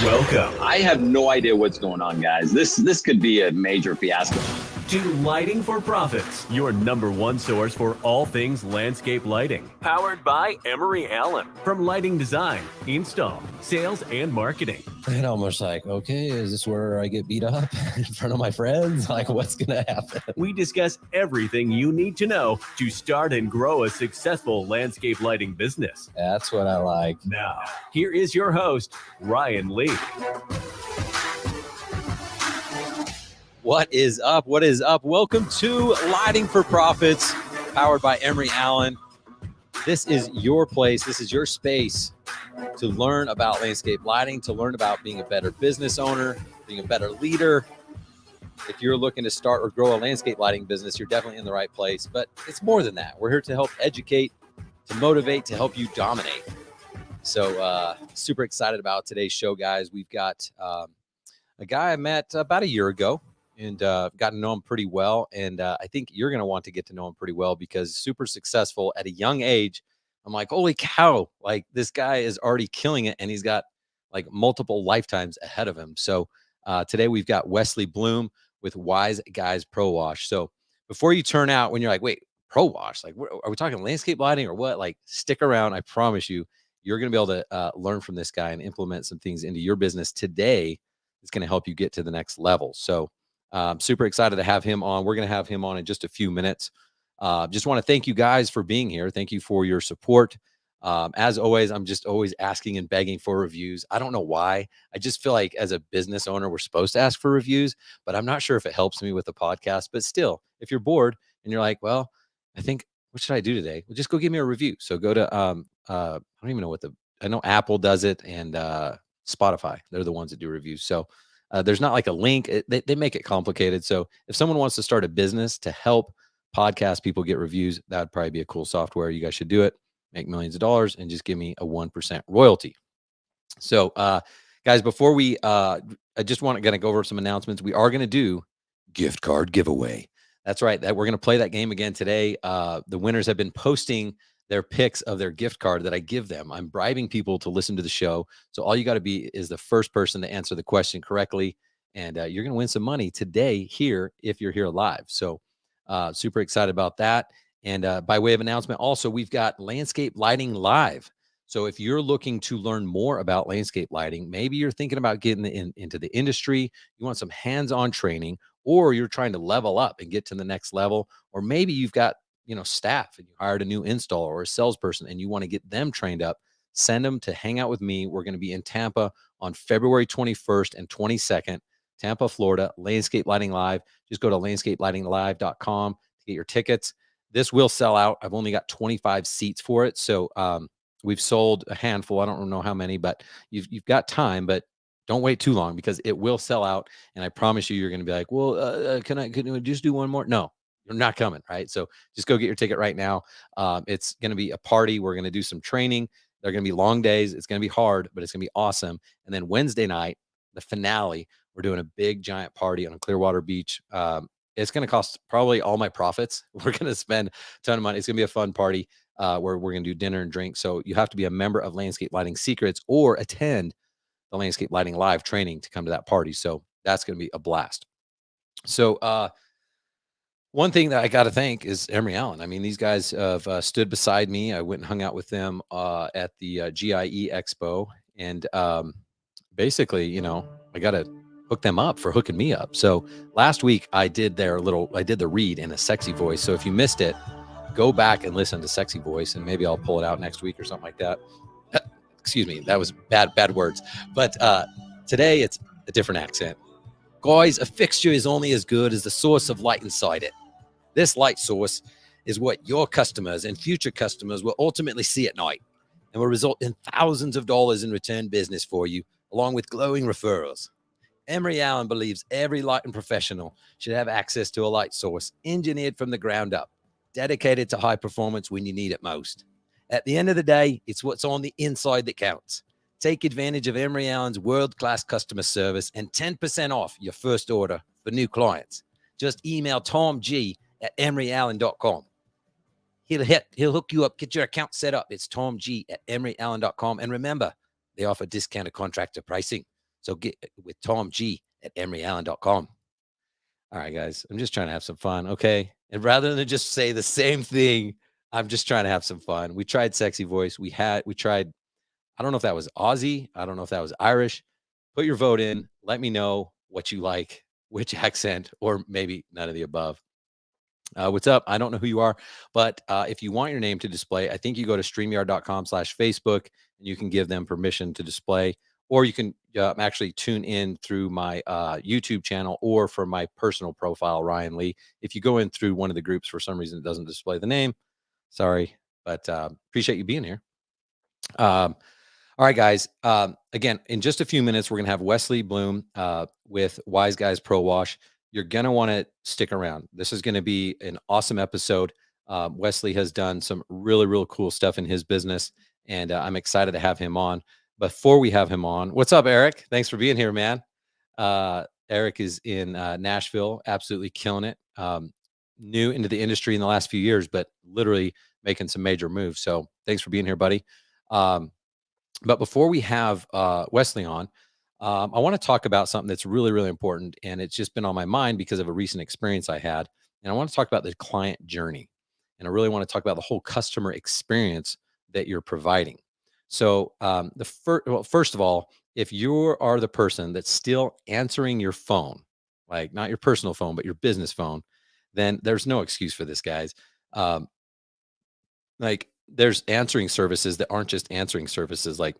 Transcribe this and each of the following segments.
Welcome. I have no idea what's going on, guys. This could be a major fiasco. To Lighting for Profits, your #1 source for all things landscape lighting. Powered by Emery Allen. From lighting design, install, sales, and marketing. And almost like, okay, is this where I get beat up in front of my friends? Like, what's going to happen? We discuss everything you need to know to start and grow a successful landscape lighting business. That's what I like. Now, here is your host, Ryan Lee. What is up? What is up? Welcome to Lighting for Profits, powered by Emery Allen. This is your place. This is your space to learn about landscape lighting, to learn about being a better business owner, being a better leader. If you're looking to start or grow a landscape lighting business, you're definitely in the right place. But it's more than that. We're here to help educate, to motivate, to help you dominate. So super excited about today's show, guys. We've got a guy I met about a year ago. And got to know him pretty well. And I think you're going to want to get to know him pretty well because super successful at a young age. I'm like, holy cow, like this guy is already killing it. And he's got like multiple lifetimes ahead of him. So today we've got Wesley Bloome with Wise Guys Pro Wash. So before you turn out, when you're like, wait, Pro Wash, like, are we talking landscape lighting or what? Like, stick around. I promise you, you're going to be able to learn from this guy and implement some things into your business today. It's going to help you get to the next level. So super excited to have him on. We're going to have him on in just a few minutes. Just want to thank you guys for being here. Thank you for your support. As always, I'm just always asking and begging for reviews. I don't know why. I just feel like as a business owner, we're supposed to ask for reviews, but I'm not sure if it helps me with the podcast. But still, if you're bored and you're like, well, I think, what should I do today? Well, just go give me a review. So go to, I don't even know I know Apple does it and Spotify. They're the ones that do reviews. So there's not like a link. They make it complicated. So if someone wants to start a business to help podcast people get reviews, that would probably be a cool software. You guys should do it, make millions of dollars, and just give me a 1% royalty. So guys, before we, I just want to go over some announcements. We are going to do gift card giveaway. That's right. That we're going to play that game again today. The winners have been posting their picks of their gift card that I give them. I'm bribing people to listen to the show. So all you got to be is the first person to answer the question correctly. And you're going to win some money today here if you're here live. So super excited about that. And by way of announcement, also, we've got Landscape Lighting Live. So if you're looking to learn more about landscape lighting, maybe you're thinking about getting into the industry, you want some hands-on training, or you're trying to level up and get to the next level, or maybe you've got staff and you hired a new installer or a salesperson and you want to get them trained up, send them to hang out with me. We're going to be in Tampa on February 21st and 22nd, Tampa, Florida, Landscape Lighting Live. Just go to landscapelightinglive.com to get your tickets. This will sell out. I've only got 25 seats for it. So we've sold a handful. I don't know how many, but you've got time, but don't wait too long because it will sell out. And I promise you're going to be like, well, can we just do one more? No. You're not coming, right? So just go get your ticket right now. It's going to be a party. We're going to do some training. They're going to be long days. It's going to be hard, but it's going to be awesome. And then Wednesday night, the finale, we're doing a big giant party on Clearwater Beach. It's going to cost probably all my profits. We're going to spend a ton of money. It's going to be a fun party where we're going to do dinner and drink. So you have to be a member of Landscape Lighting Secrets or attend the Landscape Lighting Live training to come to that party. So that's going to be a blast. So, one thing that I got to thank is Emery Allen. I mean, these guys have stood beside me. I went and hung out with them at the GIE Expo. And basically, I got to hook them up for hooking me up. So last week I did the read in a sexy voice. So if you missed it, go back and listen to Sexy Voice and maybe I'll pull it out next week or something like that. Excuse me. That was bad words. But today it's a different accent. Guys, a fixture is only as good as the source of light inside it. This light source is what your customers and future customers will ultimately see at night and will result in thousands of dollars in return business for you, along with glowing referrals. Emery Allen believes every lighting professional should have access to a light source engineered from the ground up, dedicated to high performance when you need it most. At the end of the day, it's what's on the inside that counts. Take advantage of Emery Allen's world-class customer service and 10% off your first order for new clients. Just email Tom G at emeryallen.com. He'll hook you up, get your account set up. It's Tom G at emeryallen.com. And remember, they offer discounted contractor pricing. So get with Tom G at emeryallen.com. All right, guys, I'm just trying to have some fun. Okay. And rather than just say the same thing, I'm just trying to have some fun. We tried sexy voice. We tried, I don't know if that was Aussie. I don't know if that was Irish. Put your vote in. Let me know what you like, which accent, or maybe none of the above. What's up? I don't know who you are, but if you want your name to display, I think you go to streamyard.com/Facebook and you can give them permission to display, or you can actually tune in through my YouTube channel or from my personal profile, Ryan Lee. If you go in through one of the groups, for some reason, it doesn't display the name. Sorry, but appreciate you being here. All right, guys. Again, in just a few minutes, we're going to have Wesley Bloome with Wise Guys Pro Wash. You're going to want to stick around. This is going to be an awesome episode. Wesley has done some really, really cool stuff in his business, and I'm excited to have him on. Before we have him on, what's up, Eric? Thanks for being here, man. Eric is in Nashville, absolutely killing it. New into the industry in the last few years, but literally making some major moves. So thanks for being here, buddy. But before we have Wesley on, I want to talk about something that's really, really important. And it's just been on my mind because of a recent experience I had. And I want to talk about the client journey. And I really want to talk about the whole customer experience that you're providing. So first of all, if you are the person that's still answering your phone, like not your personal phone, but your business phone, then there's no excuse for this, guys. Like there's answering services that aren't just answering services like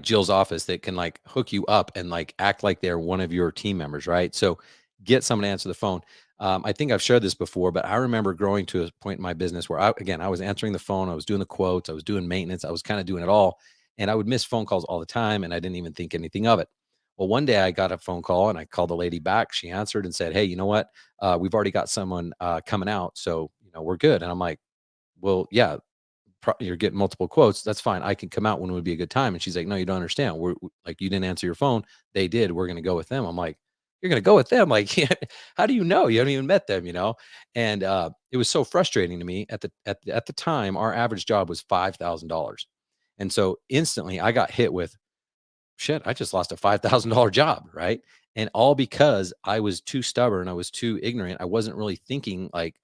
Jill's office that can like hook you up and like act like they're one of your team members, right? So get someone to answer the phone. I think I've shared this before, but I remember growing to a point in my business where I was answering the phone, I was doing the quotes, I was doing maintenance, I was kind of doing it all. And I would miss phone calls all the time and I didn't even think anything of it. Well, one day I got a phone call and I called the lady back. She answered and said, "Hey, you know what? We've already got someone coming out. So, we're good." And I'm like, "Well, yeah, you're getting multiple quotes. That's fine. I can come out when it would be a good time." And she's like, "No, you don't understand. Like, you didn't answer your phone. They did. We're going to go with them." I'm like, "You're going to go with them? Like, how do you know? You haven't even met them?" And it was so frustrating to me at the time. Our average job was $5,000. And so instantly I got hit with, shit, I just lost a $5,000 job. Right. And all because I was too stubborn. I was too ignorant. I wasn't really thinking like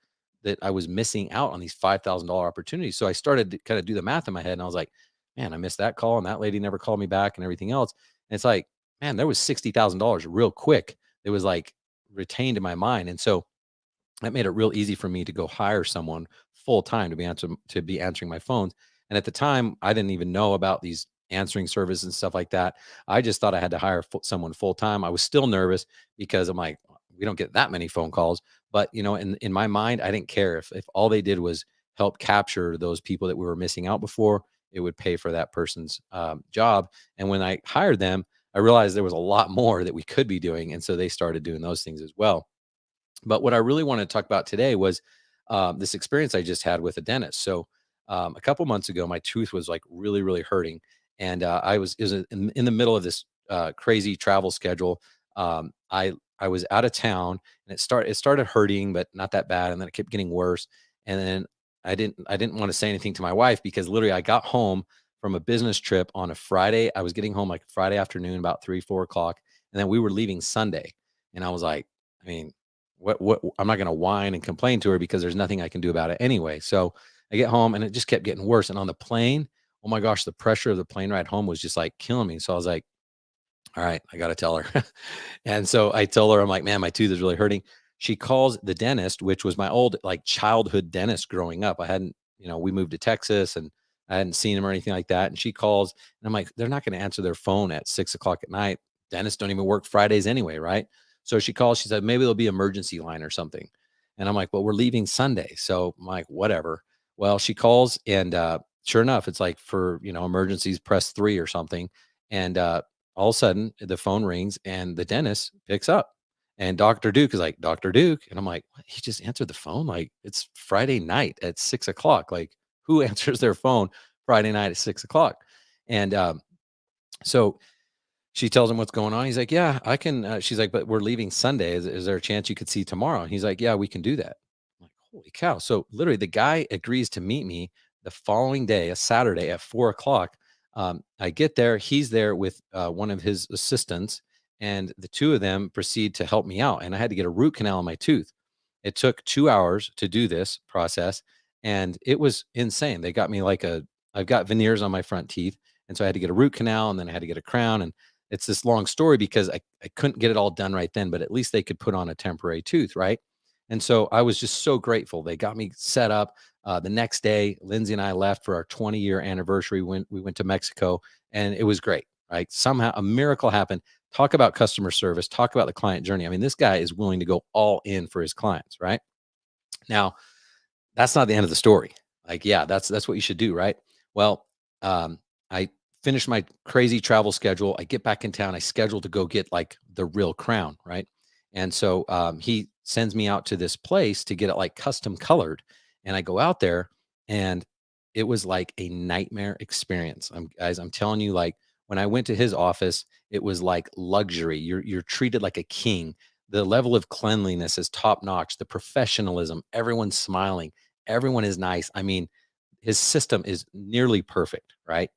that I was missing out on these $5,000 opportunities. So I started to kind of do the math in my head and I was like, man, I missed that call and that lady never called me back and everything else. And it's like, man, there was $60,000 real quick. It was like retained in my mind. And so that made it real easy for me to go hire someone full time to be answering my phones. And at the time, I didn't even know about these answering services and stuff like that. I just thought I had to hire someone full time. I was still nervous because I'm like, we don't get that many phone calls. But in my mind, I didn't care if all they did was help capture those people that we were missing out before. It would pay for that person's job. And when I hired them, I realized there was a lot more that we could be doing, and so they started doing those things as well. But what I really wanted to talk about today was this experience I just had with a dentist. So a couple months ago, my tooth was like really, really hurting, and I was in the middle of this crazy travel schedule. I was out of town, and it started hurting, but not that bad, and then it kept getting worse. And then I didn't want to say anything to my wife because literally I got home from a business trip on a Friday. I was getting home like Friday afternoon, about 3-4 o'clock, and then we were leaving Sunday. And I was like, I mean, what I'm not going to whine and complain to her because there's nothing I can do about it anyway. So I get home and it just kept getting worse. And on the plane, oh my gosh, the pressure of the plane ride home was just like killing me. So I was like, all right, I got to tell her. And so I told her, I'm like, man, my tooth is really hurting. She calls the dentist, which was my old like childhood dentist growing up. I hadn't, we moved to Texas and I hadn't seen him or anything like that. And she calls and I'm like, they're not going to answer their phone at 6 o'clock at night. Dentists don't even work Fridays anyway. Right. So she calls, she said, maybe there'll be emergency line or something. And I'm like, well, we're leaving Sunday. So I'm like, whatever. Well, she calls and sure enough, it's like for, emergencies, press 3 or something. And all of a sudden the phone rings and the dentist picks up and Dr. Duke is like, Dr. Duke. And I'm like, what? He just answered the phone. Like it's Friday night at 6 o'clock. Like who answers their phone Friday night at 6 o'clock? And so she tells him what's going on. He's like, yeah, I can. She's like, but we're leaving Sunday. Is there a chance you could see tomorrow? And he's like, yeah, we can do that. I'm like, holy cow. So literally the guy agrees to meet me the following day, a Saturday at 4 o'clock I get there, he's there with one of his assistants, and the two of them proceed to help me out. And I had to get a root canal on my tooth. It took 2 hours to do this process, and it was insane. They got me I've got veneers on my front teeth, and so I had to get a root canal, and then I had to get a crown. And it's this long story because I couldn't get it all done right then, but at least they could put on a temporary tooth, right? And so I was just so grateful. They got me set up. The next day, Lindsay and I left for our 20-year anniversary. We went to Mexico, and it was great, right? Somehow a miracle happened. Talk about customer service. Talk about the client journey. I mean, this guy is willing to go all in for his clients, right? Now, that's not the end of the story. Like, yeah, that's what you should do, right? Well, I finished my crazy travel schedule. I get back in town. I schedule to go get like the real crown, right? And so he sends me out to this place to get it like custom colored. And I go out there, and it was like a nightmare experience. I'm telling you, like when I went to his office, it was like luxury. You're treated like a king. The level of cleanliness is top notch. The professionalism, everyone's smiling, everyone is nice. I mean, his system is nearly perfect, right?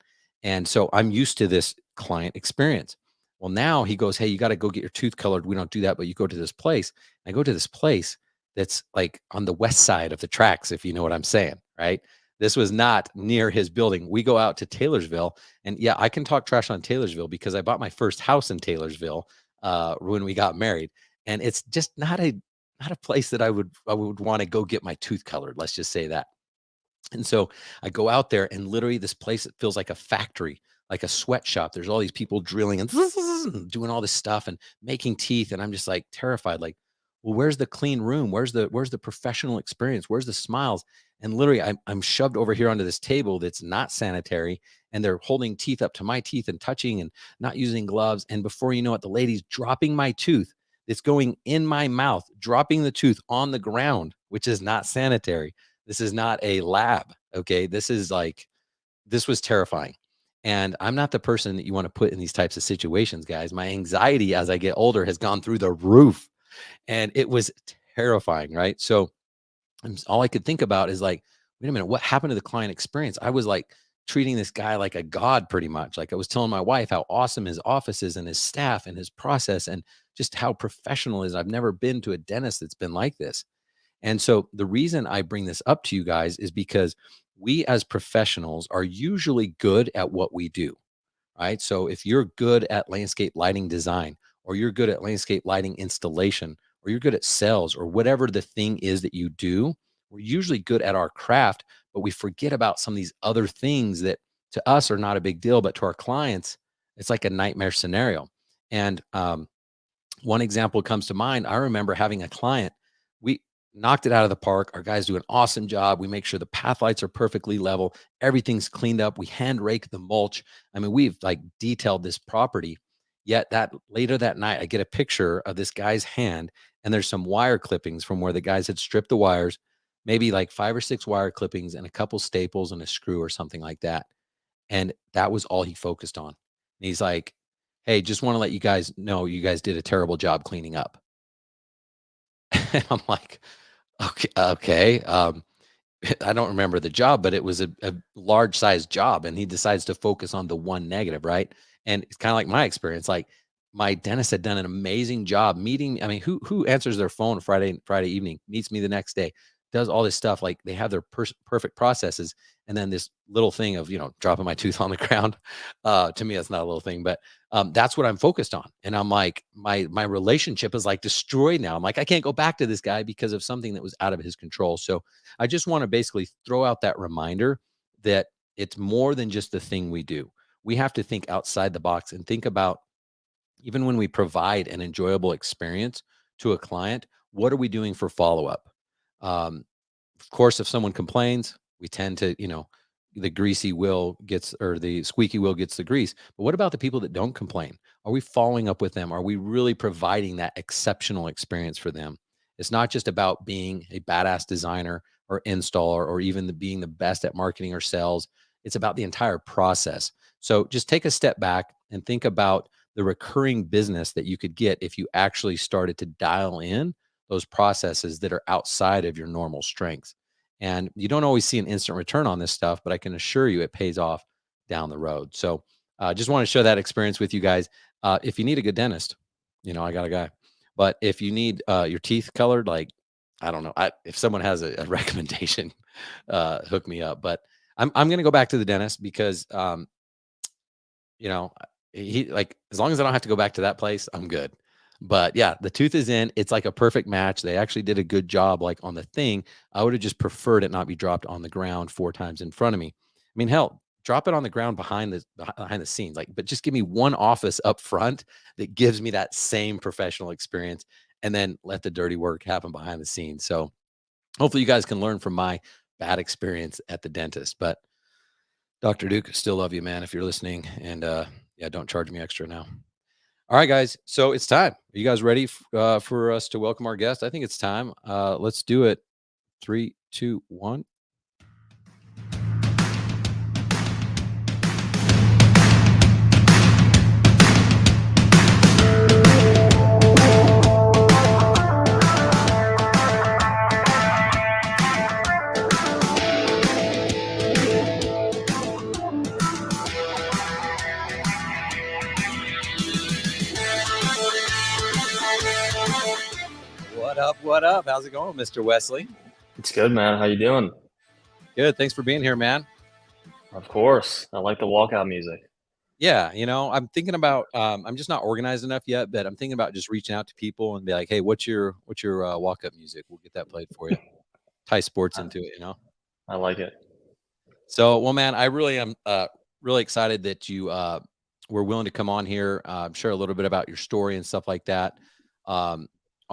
And so I'm used to this client experience. Well, now he goes, "Hey, you got to go get your tooth colored. We don't do that, but you go to this place." I go to this place that's like on the west side of the tracks, if you know what I'm saying, right? This was not near his building. We go out to Taylorsville, and yeah, I can talk trash on Taylorsville because I bought my first house in Taylorsville when we got married, and it's just not a place that I would want to go get my tooth colored. Let's just say that. And so I go out there, and literally this place, it feels like a factory, like a sweatshop. There's all these people drilling and doing all this stuff and making teeth. And I'm just like terrified, like, well, where's the clean room? Where's the professional experience? Where's the smiles? And literally I'm shoved over here onto this table that's not sanitary, and they're holding teeth up to my teeth and touching and not using gloves. And before you know it, the lady's dropping my tooth. It's going in my mouth, dropping the tooth on the ground, which is not sanitary. This is not a lab. Okay. This was terrifying. And I'm not the person that you want to put in these types of situations, guys. My anxiety as I get older has gone through the roof, and it was terrifying. Right. So all I could think about is like, wait a minute, what happened to the client experience? I was like treating this guy like a god pretty much. Like I was telling my wife how awesome his office is and his staff and his process and just how professional it is. I've never been to a dentist that's been like this. And so the reason I bring this up to you guys is because we as professionals are usually good at what we do, right? So if you're good at landscape lighting design, or you're good at landscape lighting installation, or you're good at sales, or whatever the thing is that you do, we're usually good at our craft, but we forget about some of these other things that to us are not a big deal, but to our clients, it's like a nightmare scenario. And one example comes to mind. I remember having a client. We knocked it out of the park. Our guys do an awesome job. We make sure the path lights are perfectly level. Everything's cleaned up. We hand rake the mulch. I mean, we've like detailed this property. Yet that later that night, I get a picture of this guy's hand, and there's some wire clippings from where the guys had stripped the wires, maybe like 5 or 6 wire clippings and a couple staples and a screw or something like that. And that was all he focused on. And he's like, "Hey, just want to let you guys know you guys did a terrible job cleaning up." And I'm like, "Okay, okay." I don't remember the job, but it was a large size job, and he decides to focus on the one negative, right? And it's kind of like my experience. Like my dentist had done an amazing job meeting me. I mean, who answers their phone Friday evening, meets me the next day, does all this stuff? Like they have their perfect processes, and then this little thing of dropping my tooth on the ground. To me, that's not a little thing, but that's what I'm focused on. And I'm like, my relationship is like destroyed now. I'm like, I can't go back to this guy because of something that was out of his control. So I just want to basically throw out that reminder that it's more than just the thing we do. We have to think outside the box and think about, even when we provide an enjoyable experience to a client, what are we doing for follow up? Of course, if someone complains, we tend to, the greasy wheel gets, or the squeaky wheel gets the grease. But what about the people that don't complain? Are we following up with them? Are we really providing that exceptional experience for them? It's not just about being a badass designer or installer, or even being the best at marketing or sales. It's about the entire process. So just take a step back and think about the recurring business that you could get if you actually started to dial in those processes that are outside of your normal strengths. And you don't always see an instant return on this stuff, but I can assure you it pays off down the road. So just want to share that experience with you guys. If you need a good dentist, I got a guy. But if you need your teeth colored, like, I don't know, if someone has a recommendation, hook me up. But I'm going to go back to the dentist because, you know, he like, as long as I don't have to go back to that place, I'm good. But yeah, the tooth is in. It's like a perfect match. They actually did a good job, like on the thing. I would have just preferred it not be dropped on the ground 4 times in front of me. I mean, hell, drop it on the ground behind the scenes. Like, but just give me one office up front that gives me that same professional experience, and then let the dirty work happen behind the scenes. So hopefully you guys can learn from my bad experience at the dentist. But Dr. Duke, still love you, man, if you're listening. And yeah, don't charge me extra now. All right, guys. So it's time. Are you guys ready for us to welcome our guest? I think it's time. Let's do it. 3, 2, 1. What up? What up? How's it going, Mr. Wesley? It's good, man. How you doing? Good. Thanks for being here, man. Of course. I like the walkout music. Yeah, I'm thinking about I'm just not organized enough yet, but I'm thinking about just reaching out to people and be like, "Hey, what's your walk-up music? We'll get that played for you." Tie sports into it. I like it. So, well, man, I really am really excited that you were willing to come on here, share a little bit about your story and stuff like that.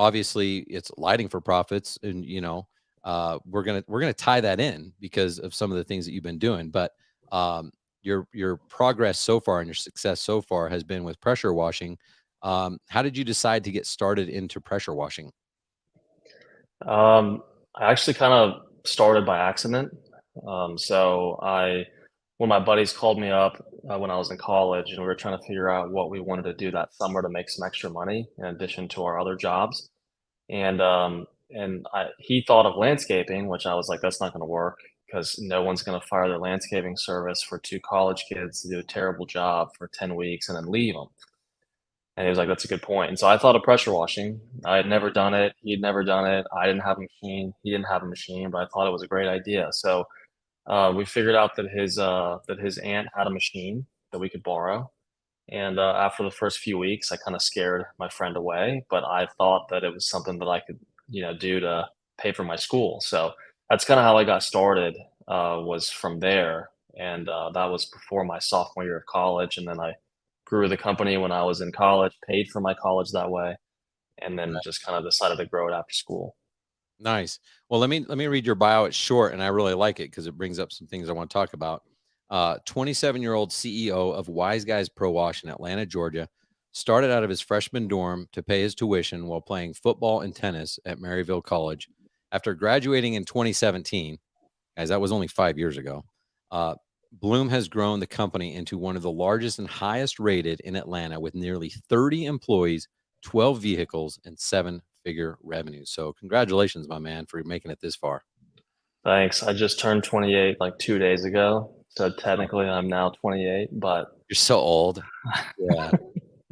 Obviously, it's lighting for profits, and we're gonna tie that in because of some of the things that you've been doing. But your progress so far and your success so far has been with pressure washing. How did you decide to get started into pressure washing? I actually kind of started by accident. So one of my buddies called me up when I was in college, and we were trying to figure out what we wanted to do that summer to make some extra money in addition to our other jobs. And he thought of landscaping, which I was like, that's not going to work because no one's going to fire their landscaping service for 2 college kids to do a terrible job for 10 weeks and then leave them. And he was like, that's a good point. And so I thought of pressure washing. I had never done it. He'd never done it. I didn't have a machine. He didn't have a machine, but I thought it was a great idea. So we figured out that his aunt had a machine that we could borrow. And after the first few weeks, I kind of scared my friend away, but I thought that it was something that I could, do to pay for my school. So that's kind of how I got started, was from there. And that was before my sophomore year of college. And then I grew the company when I was in college, paid for my college that way, and then just kind of decided to grow it after school. Nice. Well, let me read your bio. It's short, and I really like it because it brings up some things I want to talk about. 27-year-old CEO of Wise Guys Pro Wash in Atlanta, Georgia, started out of his freshman dorm to pay his tuition while playing football and tennis at Maryville College. After graduating in 2017, guys, that was only 5 years ago, Bloome has grown the company into one of the largest and highest rated in Atlanta with nearly 30 employees, 12 vehicles, and 7-figure revenues. So congratulations, my man, for making it this far. Thanks. I just turned 28 like 2 days ago. So technically I'm now 28, but You're so old. Yeah.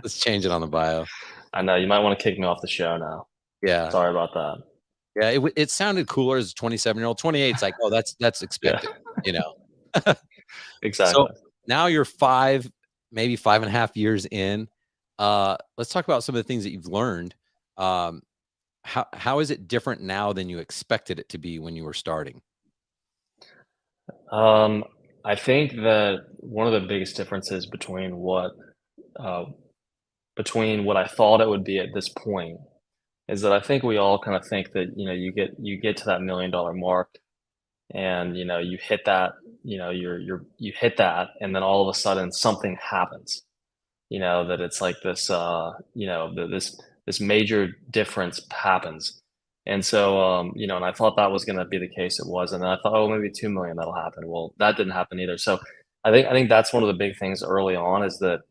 Let's change it on the bio. I know you might want to kick me off the show now. Yeah. Sorry about that. Yeah. It sounded cooler as a 27-year-old. 28, it's like, oh, that's expected, Exactly. So now you're maybe 5.5 years in. Let's talk about some of the things that you've learned. How is it different now than you expected it to be when you were starting? I think that one of the biggest differences between what I thought it would be at this point is that I think we all kind of think that you get to that $1 million mark, and you hit that, you hit that, and then all of a sudden something happens, that it's like this, this major difference happens. And so, and I thought that was going to be the case. It was. And then I thought, oh, maybe 2 million that'll happen. Well, that didn't happen either. So I think that's one of the big things early on is that,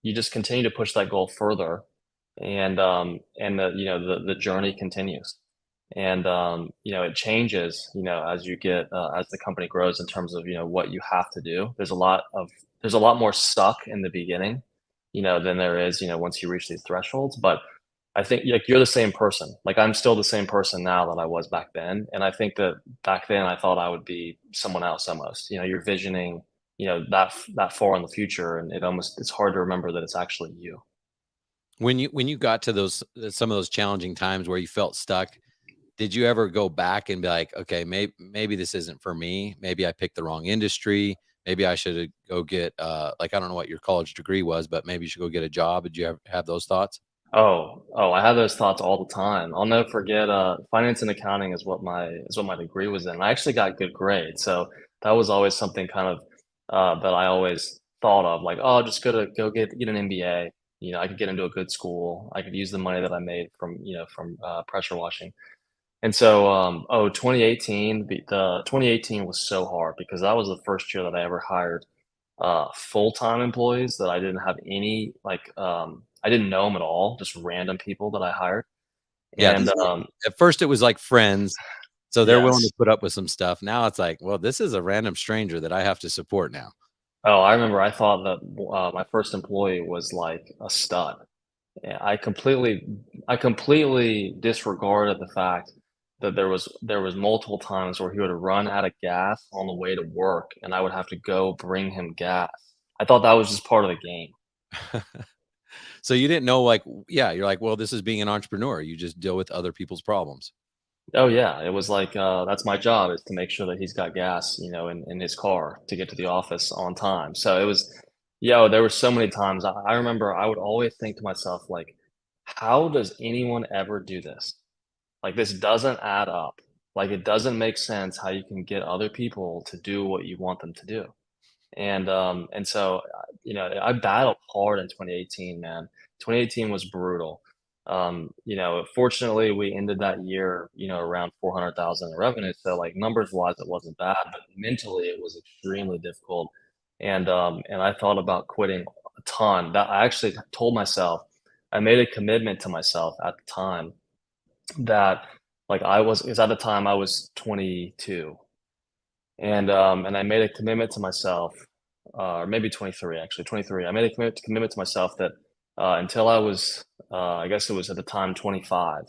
you just continue to push that goal further, and the journey continues. And it changes, as you get as the company grows in terms of what you have to do. There's a lot more suck in the beginning, than there is once you reach these thresholds. But I think like you're the same person. Like I'm still the same person now that I was back then, and I think that back then I thought I would be someone else almost. You're visioning that far in the future, and it's hard to remember that it's actually you. When you got to those some of those challenging times where you felt stuck, did you ever go back and be like, okay, maybe this isn't for me. Maybe I picked the wrong industry. Maybe I should go get like I don't know what your college degree was, but maybe you should go get a job. Did you ever have those thoughts? Oh, I have those thoughts all the time. I'll never forget, finance and accounting is what my degree was in. I actually got good grades, so that was always something kind of, that I always thought of, like, "Oh, just go get an MBA." I could get into a good school. I could use the money that I made from pressure washing. And so, 2018, the 2018 was so hard because that was the first year that I ever hired full-time employees that I didn't have any like I didn't know them at all, just random people that I hired. Yeah, And at first it was like friends, so they're willing yes. to put up with some stuff. Now it's like, well, this is a random stranger that I have to support now. Oh, I remember I thought that my first employee was like a stud. Yeah, I completely disregarded the fact that there was multiple times where he would run out of gas on the way to work, and I would have to go bring him gas. I thought that was just part of the game. So you didn't know, like, yeah, you're like, well, this is being an entrepreneur. You just deal with other people's problems. Oh yeah, it was like, that's my job is to make sure that he's got gas, in his car to get to the office on time. So it was, there were so many times I remember I would always think to myself like, how does anyone ever do this? Like this doesn't add up. Like it doesn't make sense how you can get other people to do what you want them to do. And so, I battled hard in 2018, man. 2018 was brutal. Fortunately, we ended that year, around 400,000 in revenue. So, like numbers wise, it wasn't bad, but mentally, it was extremely difficult. And I thought about quitting a ton. That I actually told myself, I made a commitment to myself at the time that, like, because at the time I was 22, and I made a commitment to myself, or maybe 23, actually, 23. I made a commitment to myself that until I was, I guess it was at the time 25,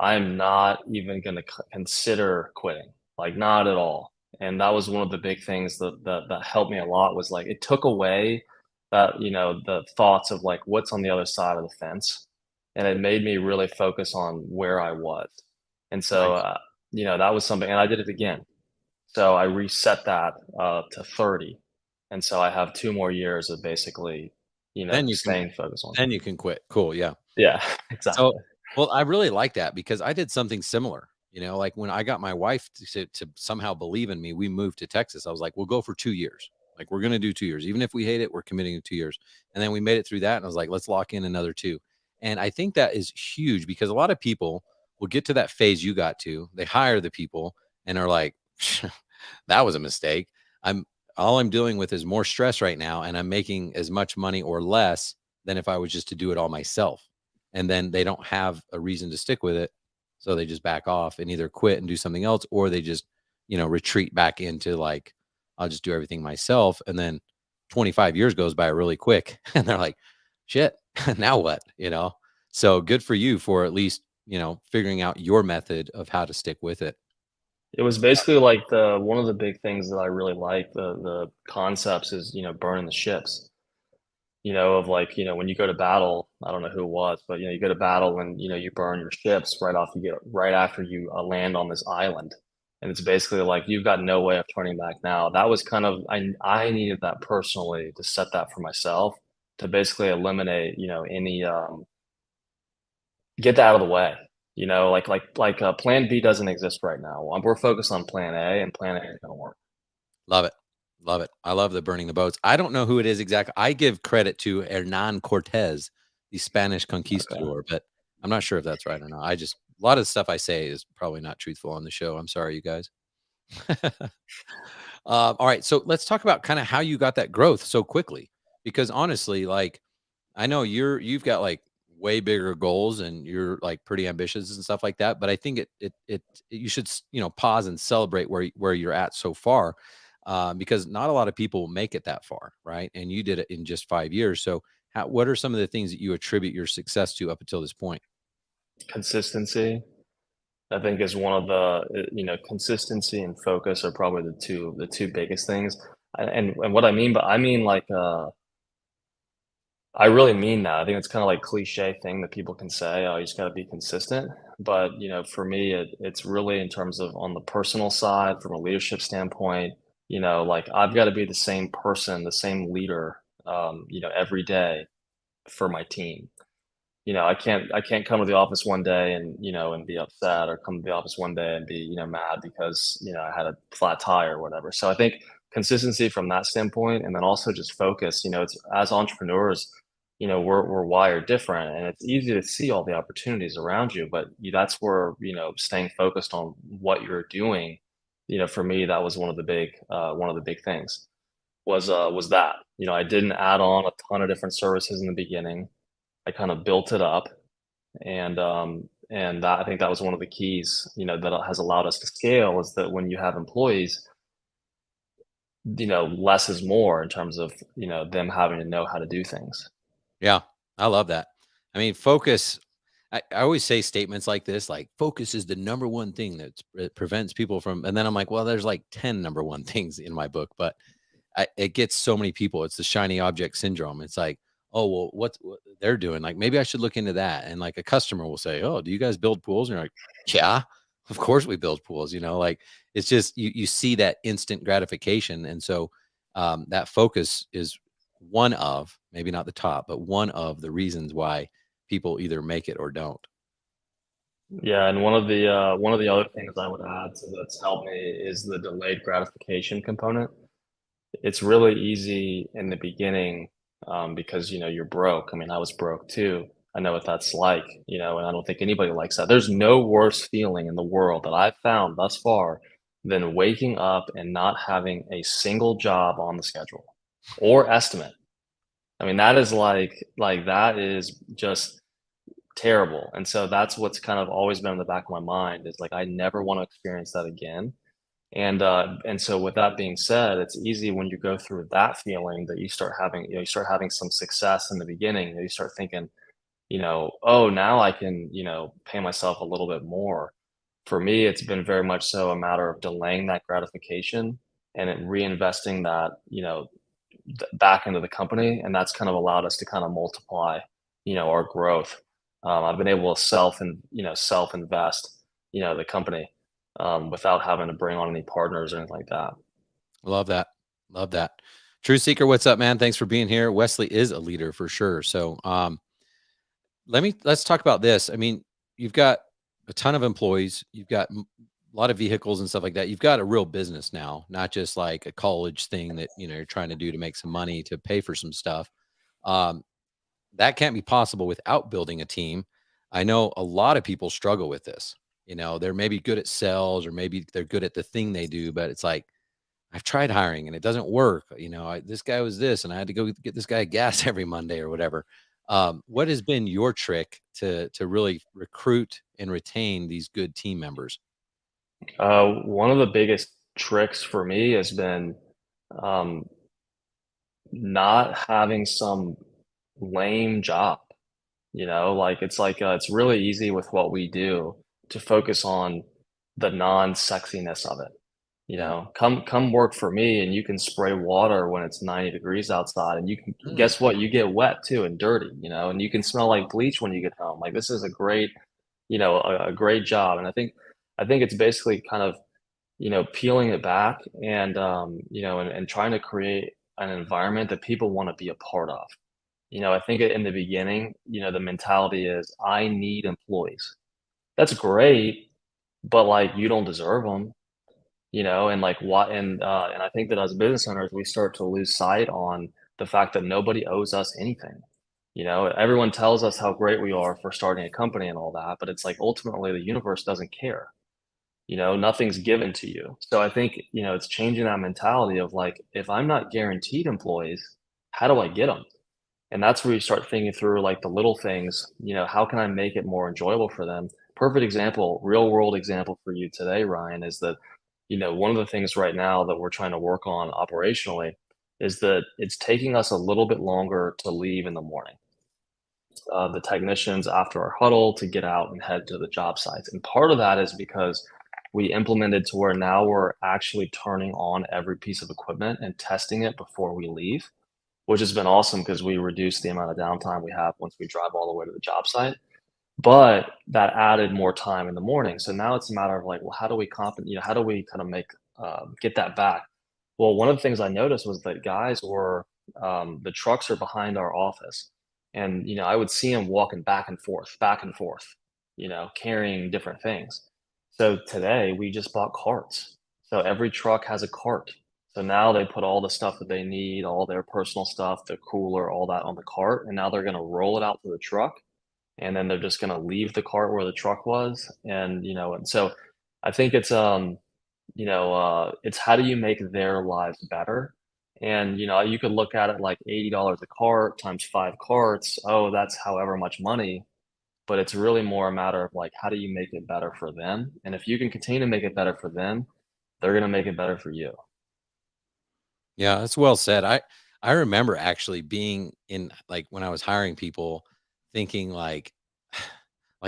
I'm not even going to consider quitting, like not at all. And that was one of the big things that helped me a lot was like it took away the thoughts of like what's on the other side of the fence, and it made me really focus on where I was. And so, Nice. that was something, and I did it again. So I reset that to 30. And so I have 2 more years of basically, Then you can staying focused on. then you can quit. Cool. Yeah. Yeah, So, exactly. well, I really like that because I did something similar. Like when I got my wife to somehow believe in me, we moved to Texas. I was like, we'll go for 2 years. Like we're going to do 2 years. Even if we hate it, we're committing to 2 years. And then we made it through that. And I was like, let's lock in another two. And I think that is huge because a lot of people will get to that phase you got to. They hire the people and are like, that was a mistake. I'm all I'm dealing with is more stress right now. And I'm making as much money or less than if I was just to do it all myself. And then they don't have a reason to stick with it. So they just back off and either quit and do something else, or they just, retreat back into like, I'll just do everything myself. And then 25 years goes by really quick. And they're like, shit, now what? So good for you for at least, figuring out your method of how to stick with it. It was basically like the one of the big things that I really like, the concepts is, burning the ships, of like, when you go to battle, I don't know who it was, but you go to battle and you burn your ships right after you land on this island. And it's basically like you've got no way of turning back now. That was kind of I needed that personally to set that for myself to basically eliminate, any get that out of the way. Plan B doesn't exist right now. We're focused on plan A, and plan A is gonna work. Love it. Love it. I love the burning the boats. I don't know who it is exactly. I give credit to Hernan Cortez, the Spanish Okay. conquistador, but I'm not sure if that's right or not. A lot of the stuff I say is probably not truthful on the show. I'm sorry, you guys. All right. So let's talk about kind of how you got that growth so quickly. Because honestly, like I know you've got like way bigger goals and you're like pretty ambitious and stuff like that. But I think you should, pause and celebrate where you're at so far, because not a lot of people make it that far, right? And you did it in just 5 years. So, what are some of the things that you attribute your success to up until this point? Consistency, I think, is one of consistency and focus are probably the two biggest things. And what I mean, but I mean like I really mean that. I think it's kind of like cliche thing that people can say, oh, you just got to be consistent. But, for me, it's really in terms of on the personal side, from a leadership standpoint, like I've got to be the same person, the same leader, every day for my team. I can't come to the office one day and be upset, or come to the office one day and be mad because, I had a flat tire or whatever. So I think consistency from that standpoint, and then also just focus. It's as entrepreneurs, we're wired different, and it's easy to see all the opportunities around you, but that's where, staying focused on what you're doing, for me, that was one of the big things was that, I didn't add on a ton of different services in the beginning. I kind of built it up, and that, I think that was one of the keys, that has allowed us to scale, is that when you have employees, less is more in terms of, them having to know how to do things. Yeah, I love that. I mean, focus. I always say statements like this, like focus is the number one thing that prevents people from. And then I'm like, well, there's like 10 number one things in my book, but it gets so many people. It's the shiny object syndrome. It's like, oh, well, what they're doing? Like, maybe I should look into that. And like a customer will say, oh, do you guys build pools? And you're like, yeah, of course we build pools. Like it's just you see that instant gratification, and so that focus is one of, maybe not the top, but one of the reasons why people either make it or don't. Yeah, and one of the other things I would add to that's helped me is the delayed gratification component. It's really easy in the beginning, because you're broke. I mean, I was broke too. I know what that's like, and I don't think anybody likes that. There's no worse feeling in the world that I've found thus far than waking up and not having a single job on the schedule or estimate. I mean, that is like that is just terrible. And so that's what's kind of always been in the back of my mind, is like I never want to experience that again. And so with that being said, it's easy when you go through that feeling that you start having some success in the beginning, that you start thinking, oh, now I can, pay myself a little bit more. For me, it's been very much so a matter of delaying that gratification and then reinvesting that, back into the company. And that's kind of allowed us to kind of multiply, our growth. I've been able to self invest, the company, without having to bring on any partners or anything like that. Love that. Love that. True Seeker, what's up, man? Thanks for being here. Wesley is a leader for sure. So let's talk about this. I mean, you've got a ton of employees, you've got a lot of vehicles and stuff like that. You've got a real business now, not just like a college thing that you're trying to do to make some money to pay for some stuff. Um, that can't be possible without building a team. I know a lot of people struggle with this. They're maybe good at sales, or maybe they're good at the thing they do, but it's like, I've tried hiring and it doesn't work. This guy was this, and I had to go get this guy gas every Monday or whatever. What has been your trick to really recruit and retain these good team members? One of the biggest tricks for me has been, um, not having some lame job. It's really easy with what we do to focus on the non-sexiness of it. Yeah. Come work for me, and you can spray water when it's 90 degrees outside, and you can Mm, guess what? You get wet too and dirty, and you can smell like bleach when you get home. Like, this is a great, a great job. And I think it's basically kind of, peeling it back, and and trying to create an environment that people want to be a part of. I think in the beginning, the mentality is, I need employees. That's great, but like, you don't deserve them, and like what, and I think that as business owners, we start to lose sight on the fact that nobody owes us anything. Everyone tells us how great we are for starting a company and all that, but it's like, ultimately the universe doesn't care. Nothing's given to you. So I think, it's changing that mentality of like, if I'm not guaranteed employees, how do I get them? And that's where you start thinking through like the little things, how can I make it more enjoyable for them? Perfect example, real world example for you today, Ryan, is that, one of the things right now that we're trying to work on operationally is that it's taking us a little bit longer to leave in the morning. The technicians after our huddle to get out and head to the job sites. And part of that is because we implemented to where now we're actually turning on every piece of equipment and testing it before we leave, which has been awesome because we reduced the amount of downtime we have once we drive all the way to the job site. But that added more time in the morning. So now it's a matter of like, well, how do we how do we kind of make get that back? Well, one of the things I noticed was that guys were the trucks are behind our office, and I would see them walking back and forth, carrying different things. So today we just bought carts. So every truck has a cart. So now they put all the stuff that they need, all their personal stuff, the cooler, all that on the cart, and now they're going to roll it out to the truck, and then they're just going to leave the cart where the truck was. And so I think it's how do you make their lives better? And you could look at it like $80 a cart times 5 carts. Oh, that's however much money. But it's really more a matter of like, how do you make it better for them? And if you can continue to make it better for them, they're going to make it better for you. Yeah, that's well said. I remember actually being in, like, when I was hiring people, thinking like,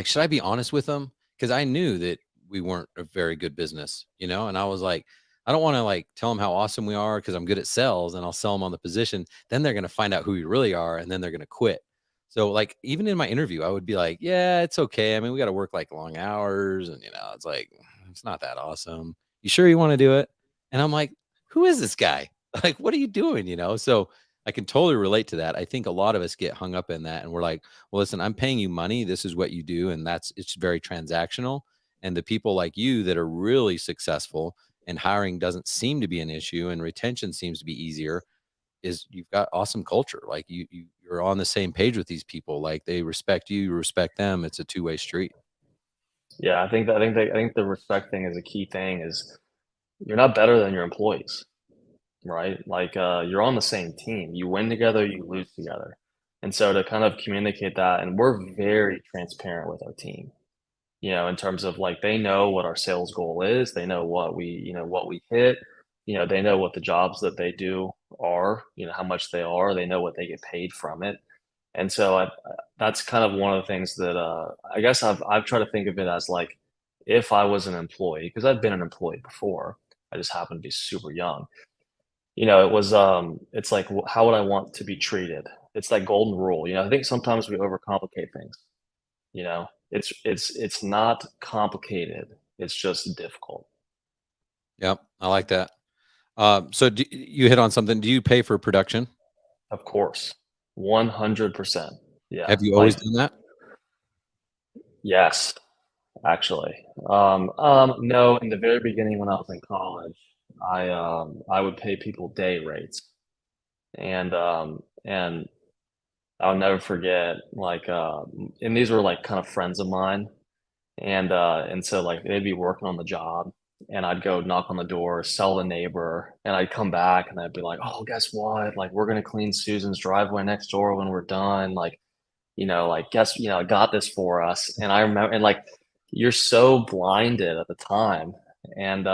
should I be honest with them? Because I knew that we weren't a very good business, and I was like, I don't want to like tell them how awesome we are because I'm good at sales and I'll sell them on the position. Then they're going to find out who we really are and then they're going to quit. So like even in my interview, I would be like, yeah, it's okay. I mean, we got to work like long hours and it's like it's not that awesome. You sure you want to do it? And I'm like, who is this guy? Like, what are you doing? So I can totally relate to that. I think a lot of us get hung up in that and we're like, well, listen, I'm paying you money. This is what you do. And it's very transactional. And the people like you that are really successful and hiring doesn't seem to be an issue and retention seems to be easier is you've got awesome culture. Like you're on the same page with these people. Like they respect you, you respect them. It's a two-way street. Yeah, I think the respect thing is a key thing. Is you're not better than your employees, right? Like you're on the same team. You win together, you lose together. And so to kind of communicate that, and we're very transparent with our team, in terms of like they know what our sales goal is, they know what we hit, they know what the jobs that they do are, how much they are, they know what they get paid from it. And so that's kind of one of the things that I guess I've tried to think of it as like if I was an employee, because I've been an employee before, I just happened to be super young. It's like how would I want to be treated? It's that golden rule. I think sometimes we overcomplicate things. It's not complicated. It's just difficult. Yep. I like that. So you hit on something. Do you pay for production? Of course. 100%. Yeah. Have you always done that? Yes, actually. No, in the very beginning when I was in college, I would pay people day rates. And I'll never forget, like, and these were like kind of friends of mine. And so like they'd be working on the job and I'd go knock on the door, sell the neighbor, and I'd come back and I'd be like, oh, guess what? Like we're gonna clean Susan's driveway next door when we're done. Like, like guess, I got this for us. And I remember and like you're so blinded at the time. And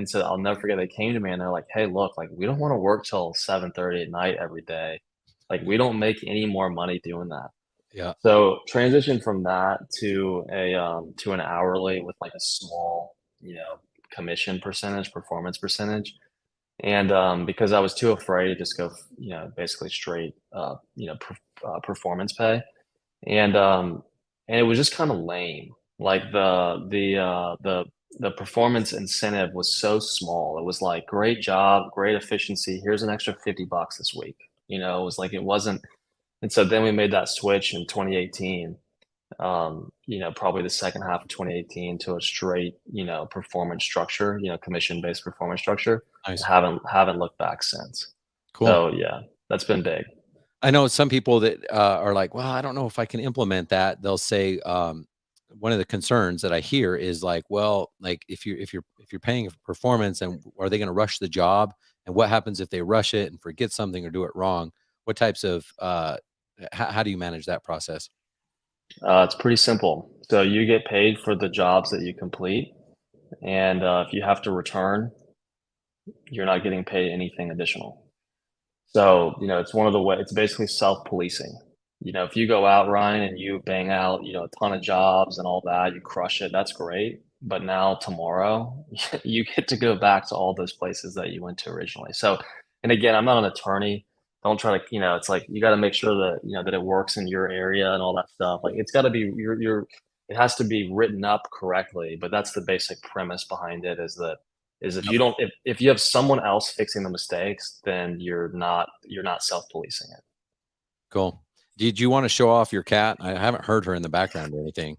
so I'll never forget they came to me and they're like, hey, look, like we don't want to work till 7:30 at night every day. Like we don't make any more money doing that. Yeah. So transition from that to an hourly with like a small, commission percentage, performance percentage. And because I was too afraid to just go, basically straight performance pay. And it was just kind of lame. Like the performance incentive was so small. It was like great job, great efficiency. Here's an extra $50 this week. It was like it wasn't. And so then we made that switch in 2018, probably the second half of 2018 to a straight, performance structure, commission-based performance structure. Nice. Haven't looked back since. Cool. So yeah, that's been big. I know some people that are like, well, I don't know if I can implement that. They'll say one of the concerns that I hear is like, well, like if you're paying for performance, and are they going to rush the job? And what happens if they rush it and forget something or do it wrong? What types of How do you manage that process? It's pretty simple. So you get paid for the jobs that you complete, and if you have to return, you're not getting paid anything additional. So, it's one of the way it's basically self-policing. If you go out, Ryan, and you bang out, a ton of jobs and all that, you crush it, that's great. But now tomorrow, you get to go back to all those places that you went to originally. So, and again, I'm not an attorney. Don't try to, it's like you got to make sure that, that it works in your area and all that stuff. Like it's got to be it has to be written up correctly, but that's the basic premise behind it is if you don't if you have someone else fixing the mistakes, then you're not self-policing it. Cool. Did you want to show off your cat? I haven't heard her in the background or anything.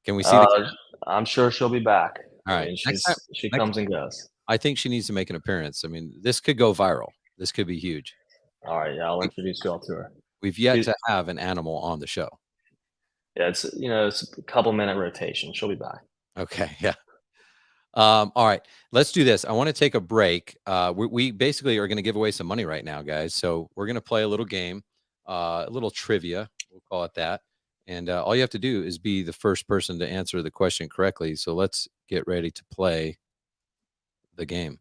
Can we see the Uh, cat? I'm sure she'll be back. All I right. mean, Next time, she next- comes and goes. I think she needs to make an appearance. I mean, this could go viral. This could be huge. All right, yeah, I'll introduce you all to her. We've yet She's- to have an animal on the show. Yeah, it's a couple minute rotation. She'll be back. Okay. Yeah. All right, let's do this. I want to take a break. We basically are going to give away some money right now, guys. So we're going to play a little game, a little trivia. We'll call it that. And all you have to do is be the first person to answer the question correctly. So let's get ready to play the game.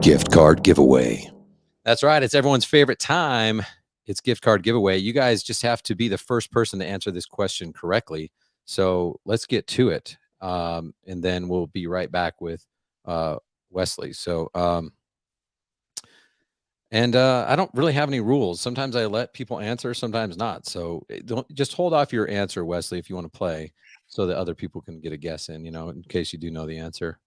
Gift card giveaway. That's right. It's everyone's favorite time. It's gift card giveaway. You guys just have to be the first person to answer this question correctly. So let's get to it. And then we'll be right back with Wesley. So, I don't really have any rules. Sometimes I let people answer, sometimes not. So don't just hold off your answer, Wesley, if you want to play, so that other people can get a guess in, in case you do know the answer.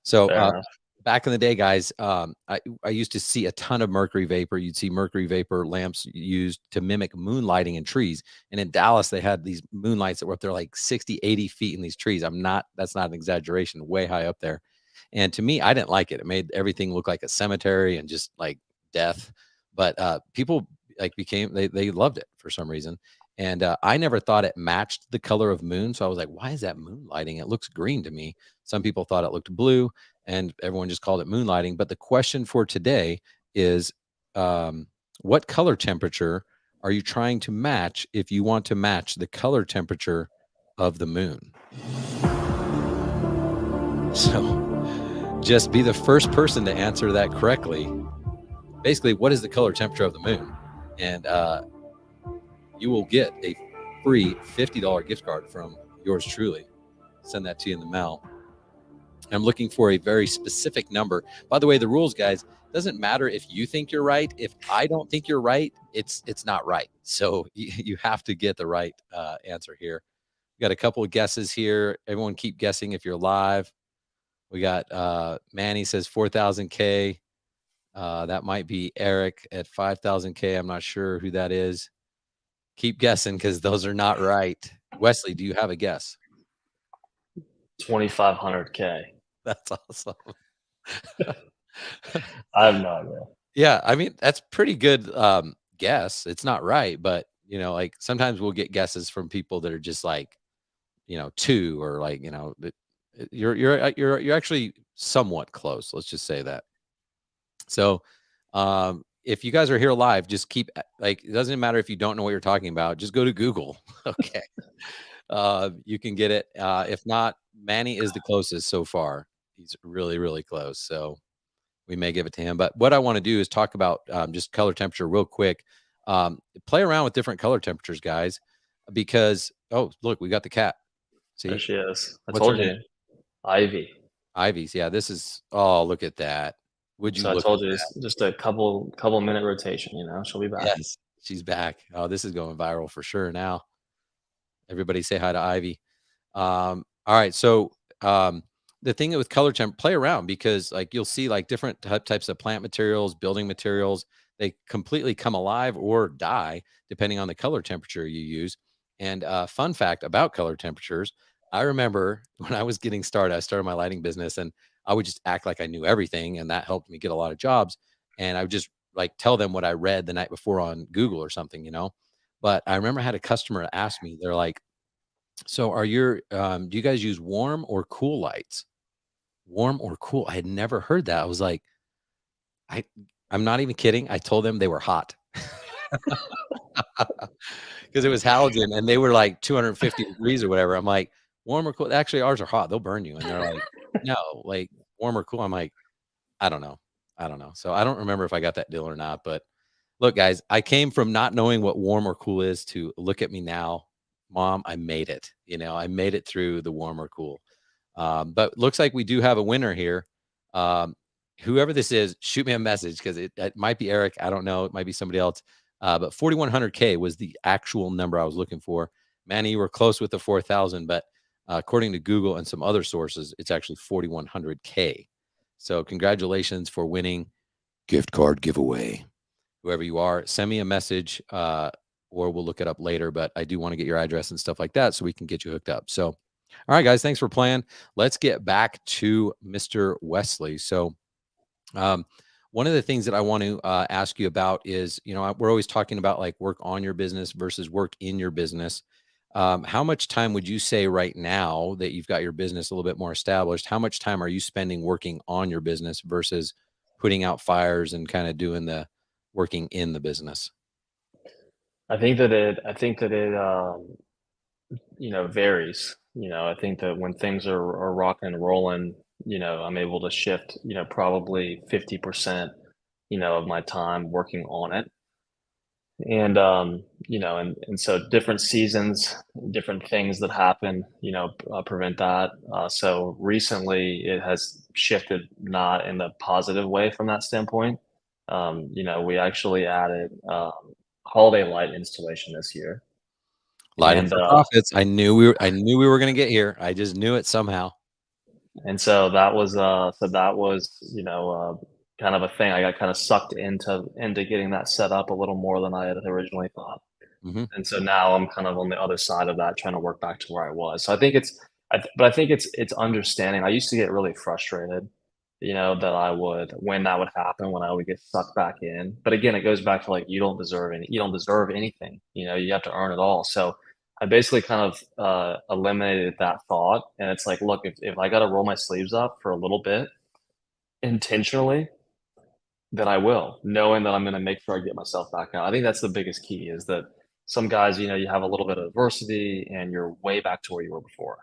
So Fair enough. back in the day, guys, I used to see a ton of mercury vapor. You'd see mercury vapor lamps used to mimic moonlighting in trees. And in Dallas, they had these moonlights that were up there like 60, 80 feet in these trees. That's not an exaggeration, way high up there. And to me, I didn't like it. It made everything look like a cemetery and just like death. But people they loved it for some reason. And I never thought it matched the color of moon. So I was like, why is that moonlighting? It looks green to me. Some people thought it looked blue, and everyone just called it moonlighting. But the question for today is, what color temperature are you trying to match if you want to match the color temperature of the moon? So just be the first person to answer that correctly. Basically, what is the color temperature of the moon? And you will get a free $50 gift card from yours truly. Send that to you in the mail. I'm looking for a very specific number. By the way, the rules, guys, doesn't matter if you think you're right. If I don't think you're right, it's not right. So you have to get the right answer here. We got a couple of guesses here. Everyone keep guessing if you're live. We got Manny says 4,000K. That might be Eric at 5,000K. I'm not sure who that is. Keep guessing because those are not right. Wesley, do you have a guess? 2,500K. That's awesome. I have no idea. Yeah, I mean, that's pretty good guess. It's not right, but like sometimes we'll get guesses from people that are just like, 2 or like, you're actually somewhat close. Let's just say that. So, if you guys are here live, just keep like, it doesn't matter if you don't know what you're talking about, just go to Google. Okay. You can get it. If not, Manny is the closest so far. He's really, really close. So we may give it to him. But what I want to do is talk about just color temperature real quick. Play around with different color temperatures, guys, because, oh, look, we got the cat. See? There she is. I What's told her you. name? Ivy. Ivy's. Yeah, this is, oh, look at that. Would you So I look told at you that? it's just a couple minute rotation, she'll be back. Yes, she's back. Oh, this is going viral for sure now. Everybody say hi to Ivy. All right. So the thing with color temp, play around because like you'll see like different types of plant materials, building materials, they completely come alive or die depending on the color temperature you use. And fun fact about color temperatures, I remember when I was getting started, I started my lighting business and I would just act like I knew everything. And that helped me get a lot of jobs. And I would just like tell them what I read the night before on Google or something, But I remember I had a customer ask me, they're like, so are your, do you guys use warm or cool lights? Warm or cool? I had never heard that. I was like, I'm not even kidding. I told them they were hot because it was halogen and they were like 250 degrees or whatever. I'm like, warm or cool? Actually, ours are hot. They'll burn you. And they're like, no, like warm or cool. I'm like, I don't know. I don't know. So I don't remember if I got that deal or not. But look, guys, I came from not knowing what warm or cool is to look at me now. Mom, I made it. I made it through the warm or cool. But looks like we do have a winner here. Whoever this is, shoot me a message because it might be Eric. I don't know. It might be somebody else. But 4,100K was the actual number I was looking for. Manny, you were close with the 4,000, but according to Google and some other sources, it's actually 4,100K. So congratulations for winning gift card giveaway. Whoever you are, send me a message or we'll look it up later. But I do want to get your address and stuff like that so we can get you hooked up. So, all right, guys, thanks for playing. Let's get back to Mr. Wesley. So, one of the things that I want to ask you about is, we're always talking about like work on your business versus work in your business. How much time would you say right now that you've got your business a little bit more established? How much time are you spending working on your business versus putting out fires and kind of doing the working in the business? I think that it varies. I think that when things are rocking and rolling, I'm able to shift, probably 50%, of my time working on it. And so different seasons, different things that happen, prevent that. So recently it has shifted not in the positive way from that standpoint. We actually added holiday light installation this year. Lighting And for profits. I knew we were going to get here. I just knew it somehow. And so that was kind of a thing. I got kind of sucked into getting that set up a little more than I had originally thought. Hmm. And so now I'm kind of on the other side of that, trying to work back to where I was. So I think but I think it's understanding. I used to get really frustrated, that when that would happen, when I would get sucked back in. But again, it goes back to like you don't deserve anything. You have to earn it all. So I basically kind of eliminated that thought, and it's like, look, if I got to roll my sleeves up for a little bit intentionally, then I will, knowing that I'm going to make sure I get myself back out. I think that's the biggest key is that some guys, you have a little bit of adversity and you're way back to where you were before.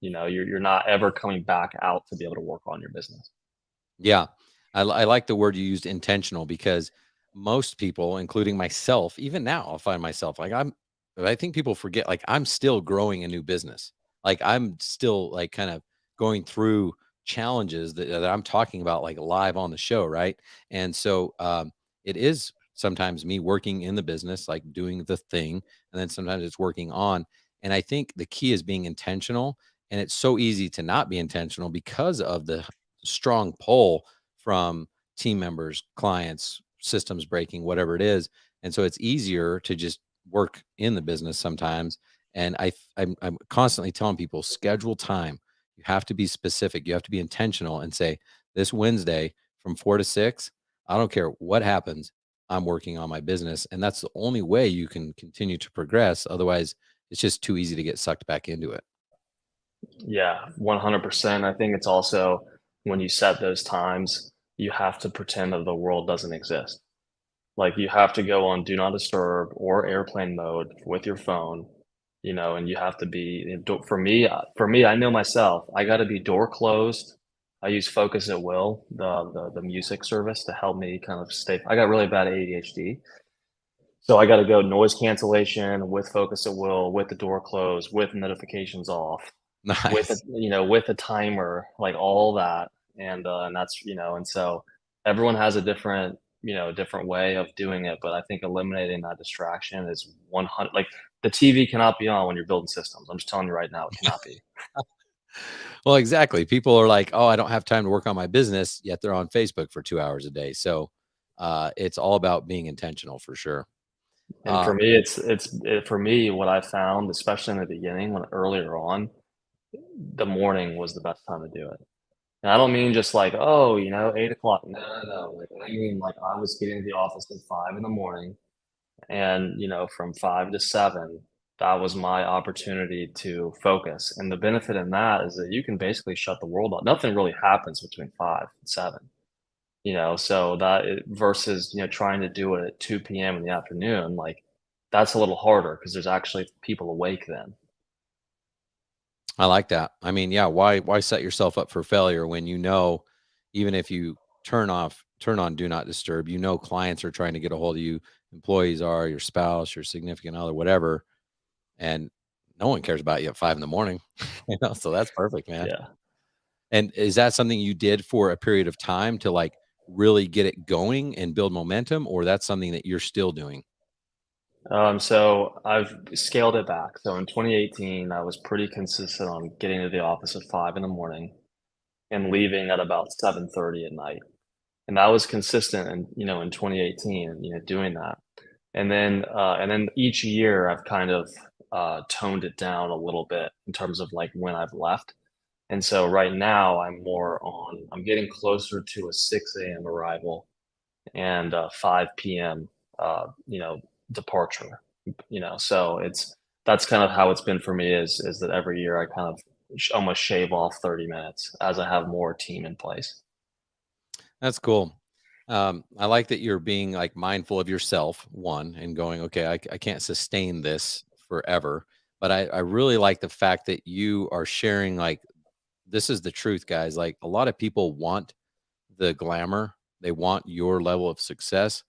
You're not ever coming back out to be able to work on your business. Yeah. I like the word you used, intentional, because most people, including myself, even now, I'll find myself like I think people forget, like I'm still growing a new business. Like I'm still like kind of going through challenges that I'm talking about like live on the show. Right. And so it is sometimes me working in the business, like doing the thing. And then sometimes it's working on. And I think the key is being intentional. And it's so easy to not be intentional because of the strong pull from team members, clients, systems breaking, whatever it is. And so it's easier to just work in the business sometimes. And I'm constantly telling people, schedule time. You have to be specific. You have to be intentional and say, this Wednesday from 4 to 6, I don't care what happens, I'm working on my business. And that's the only way you can continue to progress. Otherwise, it's just too easy to get sucked back into it. Yeah, 100%. I think it's also when you set those times, you have to pretend that the world doesn't exist. Like you have to go on do not disturb or airplane mode with your phone, and you have to be for me, I know myself, I got to be door closed. I use Focus at Will, the music service to help me kind of stay. I got really bad ADHD. So I got to go noise cancellation with Focus at Will, with the door closed, with notifications off, Nice. with a timer, like all that. And that's, and so everyone has a different way of doing it. But I think eliminating that distraction is 100, like the TV cannot be on when you're building systems. I'm just telling you right now, it cannot be. Well, exactly. People are like, "Oh, I don't have time to work on my business," yet they're on Facebook for 2 hours a day. So, it's all about being intentional for sure. And for Um, me, for me, what I found, especially in the beginning, when earlier on, the morning was the best time to do it. And I don't mean just like, oh, 8 o'clock. No, no, no. Like I mean, like I was getting to the office at 5 in the morning, and from 5 to 7, that was my opportunity to focus. And the benefit in that is that you can basically shut the world off. Nothing really happens between 5 and 7. So versus, trying to do it at 2 p.m. in the afternoon, like that's a little harder because there's actually people awake then. I like that. I mean, yeah, why set yourself up for failure when you know, even if you turn on do not disturb, clients are trying to get a hold of you, employees are, your spouse, your significant other, whatever, and no one cares about you at 5 in the morning. So that's perfect, man. Yeah. And is that something you did for a period of time to like really get it going and build momentum, or that's something that you're still doing? So I've scaled it back. So in 2018, I was pretty consistent on getting to the office at 5 in the morning and leaving at about 7:30 at night. And that was consistent in 2018, doing that. And then each year I've kind of toned it down a little bit in terms of like when I've left. And so right now I'm getting closer to a 6 a.m. arrival and 5 p.m. Departure. So that's kind of how it's been for me is that every year I kind of almost shave off 30 minutes as I have more team in place. That's cool. I like that you're being like mindful of yourself, one, and going, okay, I can't sustain this forever. But I really like the fact that you are sharing, like, this is the truth, guys. Like, a lot of people want the glamour, they want your level of success,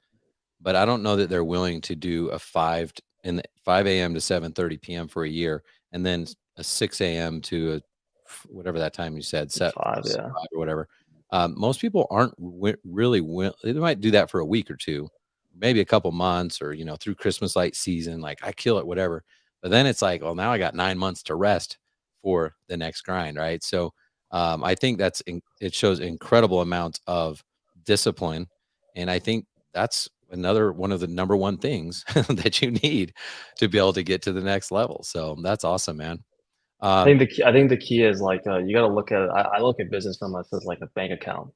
but I don't know that they're willing to do a 5 a.m. to 7:30 p.m. for a year, and then a 6 a.m. to whatever that time you said, set 5, yeah. 5 or whatever. Most people aren't really they might do that for a week or two, maybe a couple months, or through Christmas light season, like I kill it, whatever. But then it's like, well, now I got 9 months to rest for the next grind, right? So I think it shows incredible amounts of discipline, and I think that's another one of the number one things that you need to be able to get to the next level. So that's awesome, man. Um, I think the key is like you got to look at it. I look at business from as like a bank account.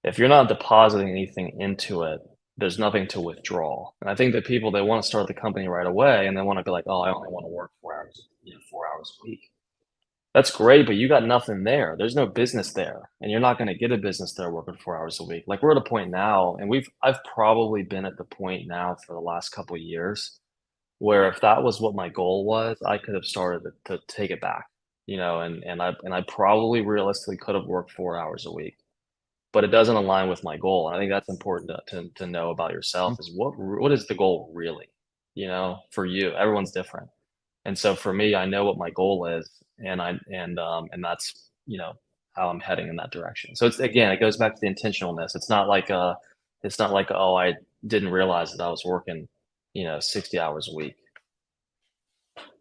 If you're not depositing anything into it, there's nothing to withdraw. And I think that people they want to start the company right away and they want to be like, oh, I only want to work 4 hours, 4 hours a week. That's great, but you got nothing there. There's no business there, and you're not going to get a business there working 4 hours a week. Like we're at a point now, and I've probably been at the point now for the last couple of years where if that was what my goal was, I could have started to take it back, and I probably realistically could have worked 4 hours a week, but it doesn't align with my goal. And I think that's important to know about yourself is what is the goal really, for you. Everyone's different. And so for me, I know what my goal is, and that's how I'm heading in that direction. So it goes back to the intentionalness. It's not like oh I didn't realize that I was working 60 hours a week.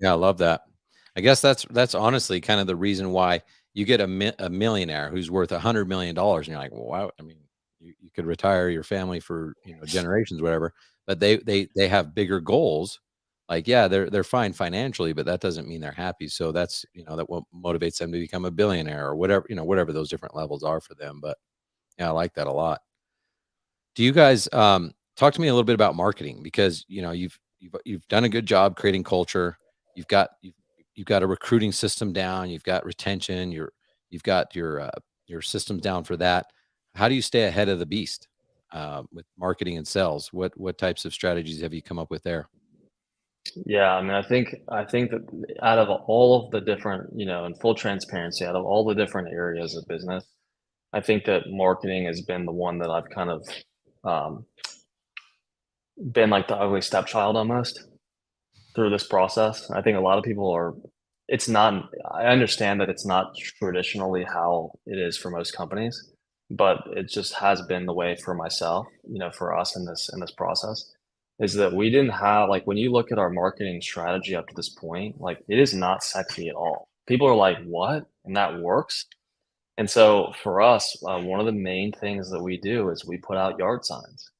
Yeah, I love that. I guess that's honestly kind of the reason why you get a millionaire who's worth $100 million, and you're like, well, wow. I mean, you could retire your family for generations, whatever. But they have bigger goals. Like, yeah, they're fine financially, but that doesn't mean they're happy. So that's that what motivates them to become a billionaire or whatever those different levels are for them. But yeah, I like that a lot. Do you guys talk to me a little bit about marketing, because you've done a good job creating culture. You've got you've got a recruiting system down. You've got retention. You've got your systems down for that. How do you stay ahead of the beast with marketing and sales? What types of strategies have you come up with there? Yeah, I mean, I think that out of all of the different, in full transparency, out of all the different areas of business, I think that marketing has been the one that I've kind of um, been like the ugly stepchild almost through this process. I think a lot of people are. It's not. I understand that it's not traditionally how it is for most companies, but it just has been the way for myself. For us in this process, is that we didn't have like when you look at our marketing strategy up to this point, like it is not sexy at all. People are like, "What?" And that works. And so for us, one of the main things that we do is we put out yard signs.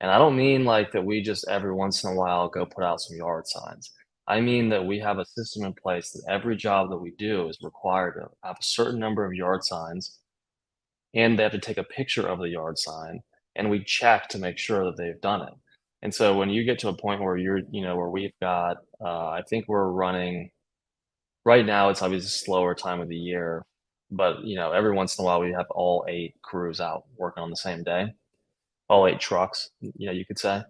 And I don't mean like that we just every once in a while go put out some yard signs. I mean that we have a system in place that every job that we do is required to have a certain number of yard signs, and they have to take a picture of the yard sign, and we check to make sure that they've done it. And so when you get to a point where where we've got, I think we're running right now, it's obviously a slower time of the year, but every once in a while we have all 8 crews out working on the same day, all 8 trucks, you could say.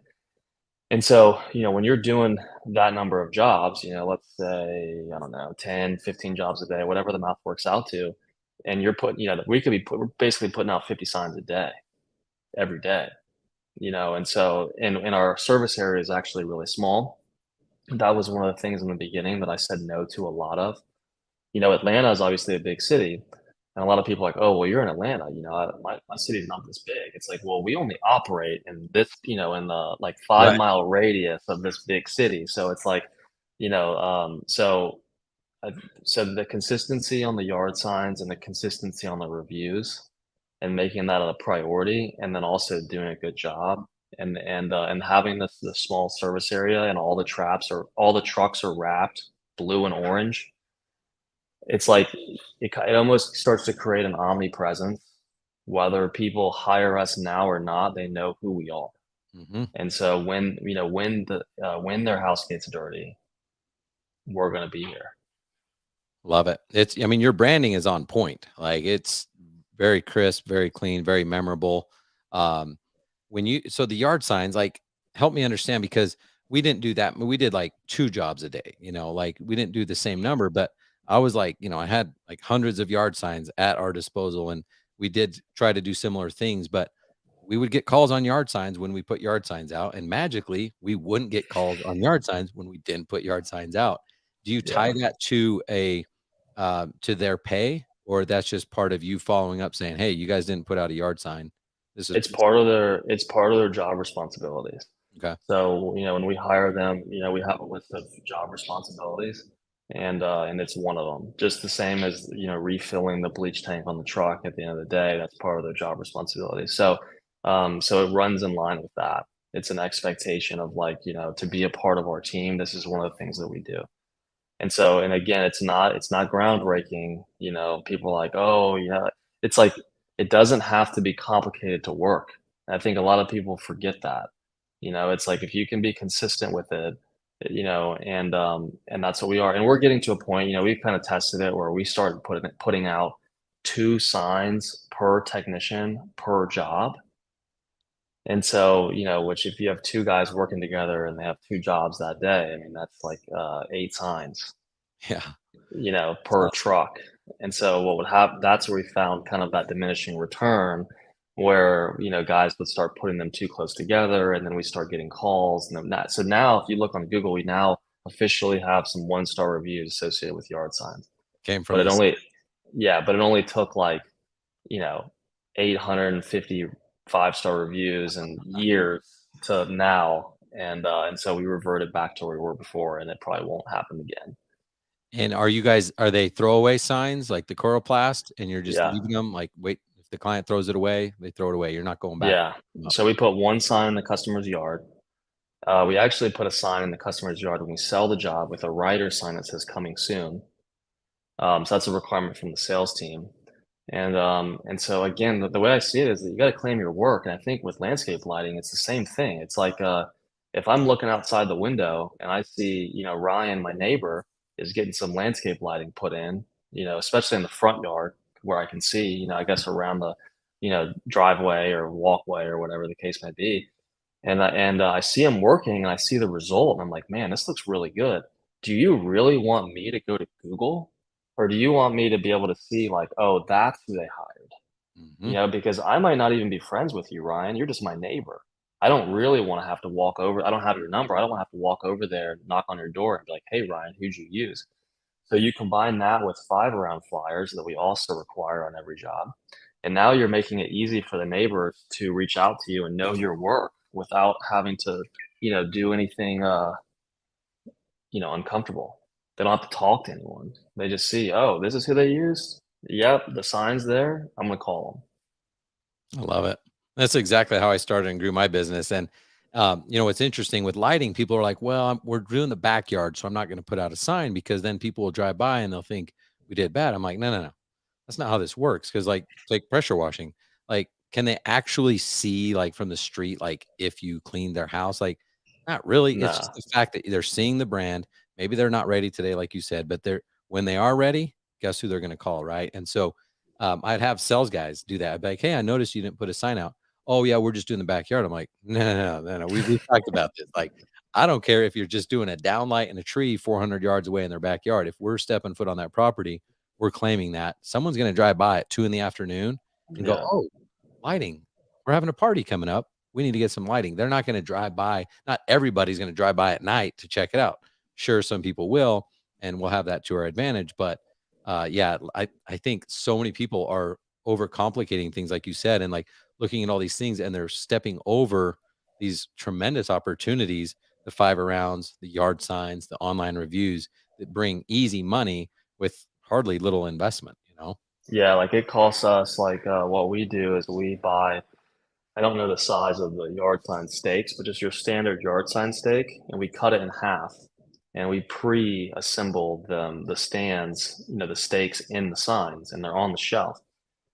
And so, when you're doing that number of jobs, let's say, I don't know, 10, 15 jobs a day, whatever the math works out to, and you're putting, we're basically putting out 50 signs a day, every day, and so, and our service area is actually really small. That was one of the things in the beginning that I said no to a lot of. Atlanta is obviously a big city, and a lot of people are like, "Oh, well, you're in Atlanta, my city's not this big." It's like, well, we only operate in this, in the like five Right. mile radius of this big city. So it's like, so I, so the consistency on the yard signs and the consistency on the reviews, and making that a priority, and then also doing a good job, and having the small service area, and all the trucks are wrapped blue and orange. It's like it almost starts to create an omnipresence. Whether people hire us now or not, they know who we are. Hmm. And so when their house gets dirty, we're gonna be here. Love it. I mean, your branding is on point. Like it's very crisp, very clean, very memorable. Um, so the yard signs, like, help me understand because we didn't do that. We did like 2 jobs a day, like we didn't do the same number, but I was like, I had like hundreds of yard signs at our disposal and we did try to do similar things, but we would get calls on yard signs when we put yard signs out, and magically we wouldn't get calls on yard signs when we didn't put yard signs out. Do you tie Yeah. that to their pay, or that's just part of you following up saying, "Hey, you guys didn't put out a yard sign. This is It's part of their job responsibilities. okay." So, when we hire them, we have a list of job responsibilities, and it's one of them. Just the same as, refilling the bleach tank on the truck at the end of the day, that's part of their job responsibility. So it runs in line with that. It's an expectation of, like, to be a part of our team. This is one of the things that we do. And so, and again, it's not groundbreaking. People are like, "Oh, yeah." It's like, it doesn't have to be complicated to work. And I think a lot of people forget that. It's like, if you can be consistent with it, and that's what we are. And we're getting to a point, we've kind of tested it where we started putting out 2 signs per technician per job. And so, which, if you have 2 guys working together and they have 2 jobs that day, I mean, that's like 8 signs, Yeah. per truck. And so what would happen, that's where we found kind of that diminishing return, where, guys would start putting them too close together, and then we start getting calls, and then that. So now if you look on Google, we now officially have some 1-star reviews associated with yard signs. Came But from it this. only, yeah, but it only took like, you know, 850 5-star reviews and years to now. And so we reverted back to where we were before, and it probably won't happen again. And are they throwaway signs like the Coroplast and you're just Yeah. leaving them like, wait, if the client throws it away, they throw it away. You're not going back. Yeah. So we put 1 sign in the customer's yard. We actually put a sign in the customer's yard when we sell the job with a rider sign that says "coming soon." So that's a requirement from the sales team. And so again, the way I see it is that you got to claim your work. And I think with landscape lighting, it's the same thing. It's like, if I'm looking outside the window and I see, Ryan, my neighbor, is getting some landscape lighting put in, especially in the front yard where I can see, I guess around the, driveway or walkway or whatever the case may be. And I see him working and I see the result and I'm like, man, this looks really good. Do you really want me to go to Google, or do you want me to be able to see, like, oh, that's who they hired? Mhm. Because I might not even be friends with you, Ryan. You're just my neighbor. I don't really want to have to walk over. I don't have your number. I don't want to have to walk over there, knock on your door, and be like, "Hey, Ryan, who'd you use?" So you combine that with 5 around flyers that we also require on every job, and now you're making it easy for the neighbors to reach out to you and know your work without having to, do anything, uncomfortable. They don't have to talk to anyone. They just see, "Oh, this is who they used. Yep, the sign's there. I'm gonna call I love it. That's exactly how I started and grew my business. And, what's interesting with lighting, people are like, well, we're doing the backyard, so I'm not going to put out a sign because then people will drive by and they'll think we did bad. I'm like, no, no, no. That's not how this works. Cause like take pressure washing. Like can they actually see like from the street, like if you clean their house? Like, not really. It's Nah. just the fact that they're seeing the brand. Maybe they're not ready today, like you said, but they're when they are ready, guess who they're going to call, right? And so I'd have sales guys do that. I'd be like, hey, I noticed you didn't put a sign out. Oh yeah, we're just doing the backyard. I'm like, no. We've talked about this. Like, I don't care if you're just doing a downlight in a tree 400 yards away in their backyard. If we're stepping foot on that property, we're claiming that someone's going to drive by at 2 in the afternoon and go, Yeah. oh, lighting. We're having a party coming up. We need to get some lighting. They're not going to drive by. Not everybody's going to drive by at night to check it out. Sure, some people will, and we'll have that to our advantage. But yeah, I think so many people are overcomplicating things, like you said, and like looking at all these things, and they're stepping over these tremendous opportunities, the 5 rounds, the yard signs, the online reviews that bring easy money with hardly little investment, you know? Yeah, like it costs us like what we do is we buy, I don't know the size of the yard sign stakes, but just your standard yard sign stake, and we cut it in half and we pre-assemble the stands, the stakes in the signs, and they're on the shelf.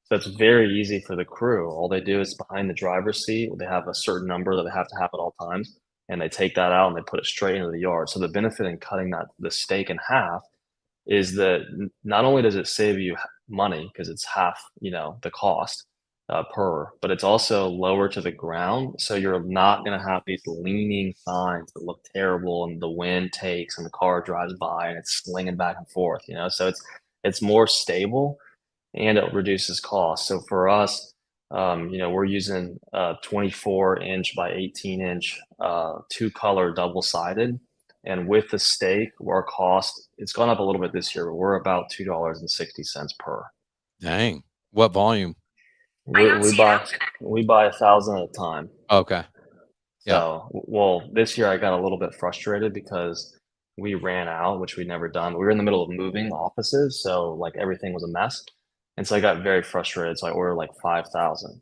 So it's very easy for the crew. All they do is behind the driver's seat, they have a certain number that they have to have at all times, and they take that out and they put it straight into the yard. So the benefit in cutting the stake in half is that not only does it save you money because it's half, the cost per, but it's also lower to the ground. So you're not going to have these leaning signs that look terrible and the wind takes and the car drives by and it's slinging back and forth, So it's more stable and it reduces costs. So for us, we're using 24-inch by 18-inch, two-color double-sided. And with the stake, our cost, it's gone up a little bit this year, but we're about $2.60 per. Dang. What volume? We buy 1,000 at a time. Okay. Yeah. So, well, this year I got a little bit frustrated because we ran out, which we'd never done. We were in the middle of moving offices, so like everything was a mess. And so I got very frustrated. So I ordered like 5,000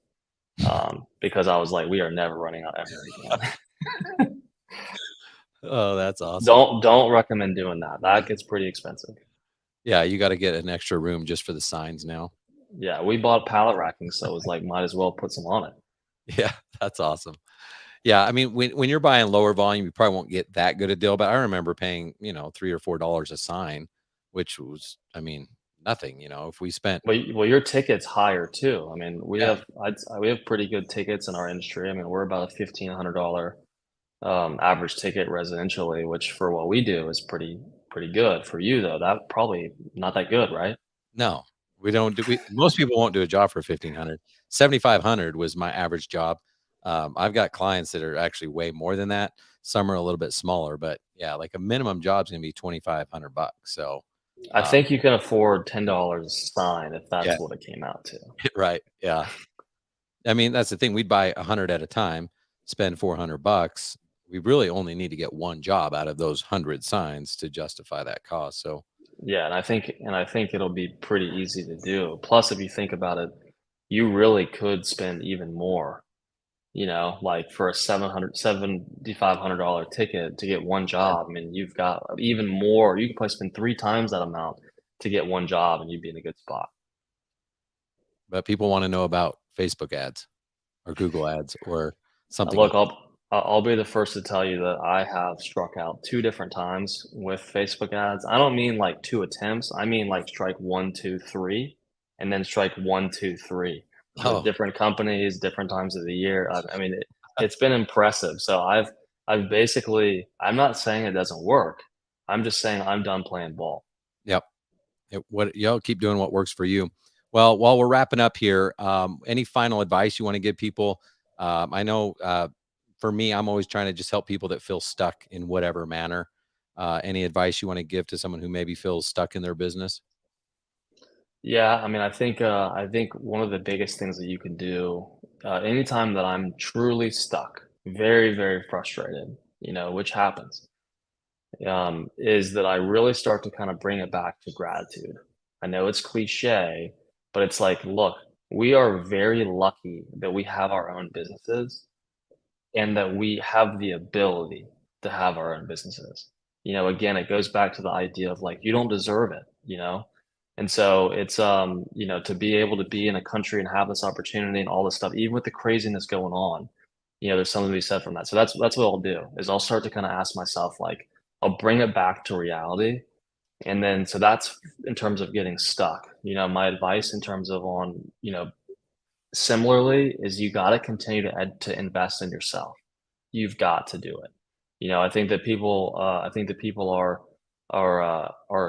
because I was like, we are never running out ever again. Oh, that's awesome. Don't recommend doing that. That gets pretty expensive. Yeah, you got to get an extra room just for the signs now. Yeah, we bought pallet racking, so it was like might as well put some on it. Yeah, that's awesome. Yeah, I mean, when you're buying lower volume, you probably won't get that good a deal. But I remember paying, $3 or $4 a sign, which was, I mean, nothing. If we spent, Well, your ticket's higher too. I mean, we yeah, have pretty good tickets in our industry. I mean, we're about a $1,500 average ticket residentially, which for what we do is pretty good. For you though, that probably not that good, right? no, we don't do. Most people won't do a job for 1,500. 7,500 was my average job. I've got clients that are actually way more than that. Some are a little bit smaller, but yeah, like a minimum job's gonna be $2,500. So I think you can afford $10 a sign if that's yeah, what it came out to. right, yeah. I mean, that's the thing. We'd buy 100 at a time, spend $400. We really only need to get one job out of those 100 signs to justify that cost. So Yeah, and I think it'll be pretty easy to do. Plus, if you think about it, you really could spend even more, like for a $7,500 ticket to get one job. I mean, you've got even more. You could probably spend 3 times that amount to get one job and you'd be in a good spot. but people want to know about Facebook ads or Google ads or something Look, else. I'll be the first to tell you that I have struck out 2 different times with Facebook ads. I don't mean like 2 attempts. I mean like strike one, two, three, and then strike one, two, three with Oh, different companies, different times of the year. I mean, it's been impressive. So I've basically, I'm not saying it doesn't work. I'm just saying I'm done playing ball. yep. Y'all keep doing what works for you. Well, while we're wrapping up here, any final advice you want to give people? I know for me, I'm always trying to just help people that feel stuck in whatever manner. Any advice you want to give to someone who maybe feels stuck in their business? Yeah, I mean, I think one of the biggest things that you can do, anytime that I'm truly stuck, very, very frustrated, which happens, is that I really start to kind of bring it back to gratitude. I know it's cliche, but it's like, look, we are very lucky that we have our own businesses and that we have the ability to have our own businesses. Again, it goes back to the idea of like, you don't deserve it, And so it's you know, to be able to be in a country and have this opportunity and all this stuff, even with the craziness going on, you know, there's something to be said from that. So that's what I'll do is I'll start to kind of ask myself, like, I'll bring it back to reality. And then so that's in terms of getting stuck. You know, my advice in terms of on, you know, similarly is you got to continue to invest in yourself. You've got to do it. You know, I think that people are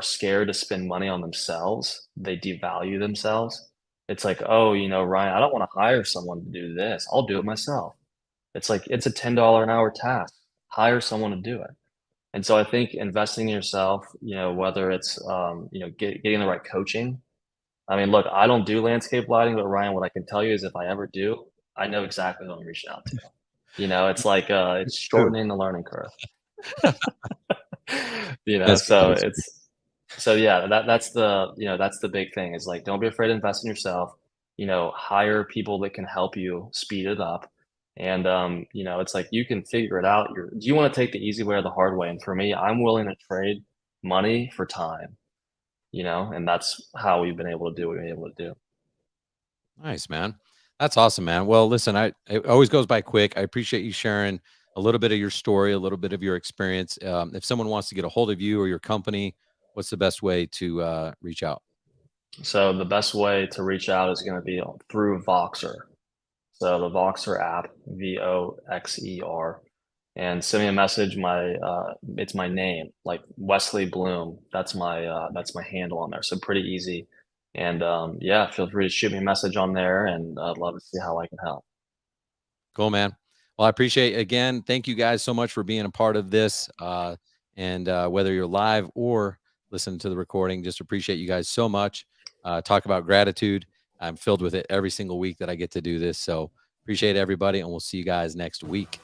scared to spend money on themselves. They devalue themselves. It's like, oh, you know, Ryan, I don't want to hire someone to do this. I'll do it myself. It's like it's a $10 an hour task. Hire someone to do it. And so I think investing in yourself, you know, whether it's you know, getting the right coaching. I mean, look, I don't do landscape lighting, but Ryan, what I can tell you is if I ever do, I know exactly who I'm reaching out to. You know, it's like it's True. shortening the learning curve. You know, That's so good. it's so yeah, that's the, you know, that's the big thing is like don't be afraid to invest in yourself. You know, hire people that can help you speed it up. And you know, it's like you can figure it out. Do you want to take the easy way or the hard way? And for me, I'm willing to trade money for time, you know, and that's how we've been able to do what we've been able to do. Nice, man. That's awesome, man. Well, listen, it always goes by quick. I appreciate you sharing a little bit of your story, a little bit of your experience. If someone wants to get a hold of you or your company, what's the best way to reach out? So the best way to reach out is going to be through Voxer. So the Voxer app, Voxer, and send me a message. It's my name, like Wesley Bloome. That's my handle on there. So pretty easy. And yeah, feel free to shoot me a message on there, and I'd love to see how I can help. Cool, man. Well, I appreciate again. Thank you guys so much for being a part of this. And whether you're live or listening to the recording, just appreciate you guys so much. Talk about gratitude. I'm filled with it every single week that I get to do this. So appreciate everybody, and we'll see you guys next week.